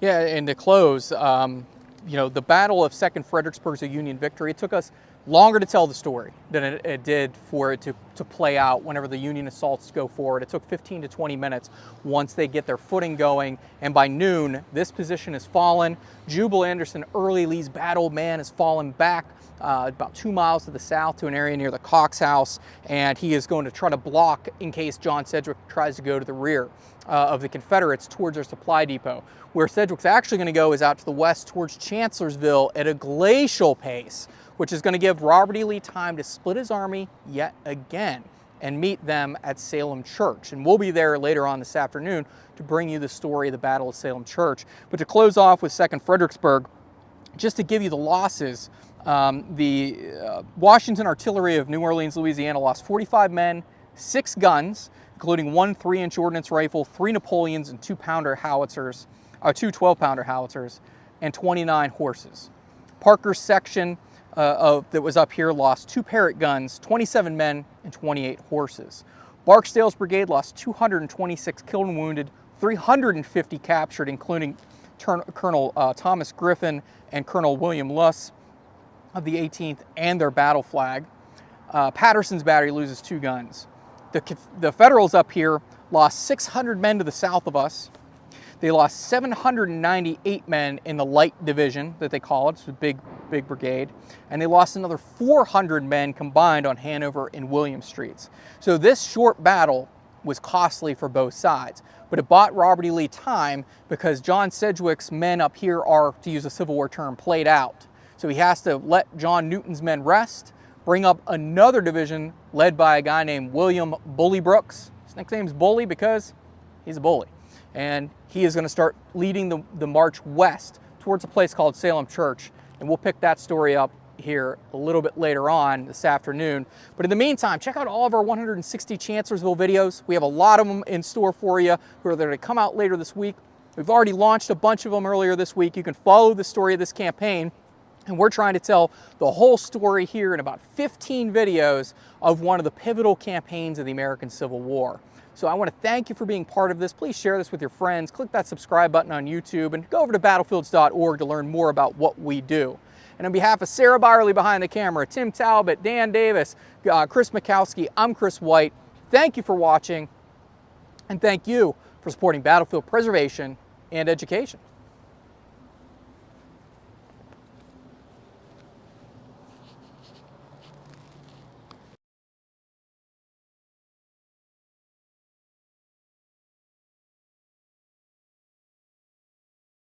Yeah, and to close, you know, the Battle of Second Fredericksburg is a Union victory. It took us longer to tell the story than it did for it to play out whenever the Union assaults go forward. It took 15 to 20 minutes once they get their footing going, and by noon, this position has fallen. Jubal Anderson, early Lee's battle man, has fallen back about 2 miles to the south to an area near the Cox House, and he is going to try to block in case John Sedgwick tries to go to the rear of the Confederates towards their supply depot. Where Sedgwick's actually going to go is out to the west towards Chancellorsville at a glacial pace, which is going to give Robert E. Lee time to split his army yet again and meet them at Salem Church. And we'll be there later on this afternoon to bring you the story of the Battle of Salem Church. But to close off with Second Fredericksburg, just to give you the losses, the Washington Artillery of New Orleans, Louisiana lost 45 men, 6 guns, including 1 3-inch ordnance rifle, 3 Napoleons, and 2 howitzers, 2 12-pounder howitzers, and 29 horses. Parker's section that was up here lost 2 Parrott guns, 27 men, and 28 horses. Barksdale's brigade lost 226 killed and wounded, 350 captured, including Colonel Thomas Griffin and Colonel William Luss of the 18th and their battle flag. Patterson's battery loses 2 guns. The Federals up here lost 600 men to the south of us. They lost 798 men in the light division that they call it. It's a big brigade. And they lost another 400 men combined on Hanover and William Streets. So this short battle was costly for both sides, but it bought Robert E. Lee time because John Sedgwick's men up here are, to use a Civil War term, played out. So he has to let John Newton's men rest, bring up another division led by a guy named William Bully Brooks. His nickname's Bully because he's a bully. And he is going to start leading the march west towards a place called Salem Church. And we'll pick that story up here a little bit later on this afternoon. But in the meantime, check out all of our 160 Chancellorsville videos. We have a lot of them in store for you who are going to come out later this week. We've already launched a bunch of them earlier this week. You can follow the story of this campaign. And we're trying to tell the whole story here in about 15 videos of one of the pivotal campaigns of the American Civil War. So I want to thank you for being part of this. Please share this with your friends. Click that subscribe button on YouTube and go over to battlefields.org to learn more about what we do. And on behalf of Sarah Byerly behind the camera, Tim Talbot, Dan Davis, Chris Mikowski, I'm Chris White. Thank you for watching, and thank you for supporting battlefield preservation and education.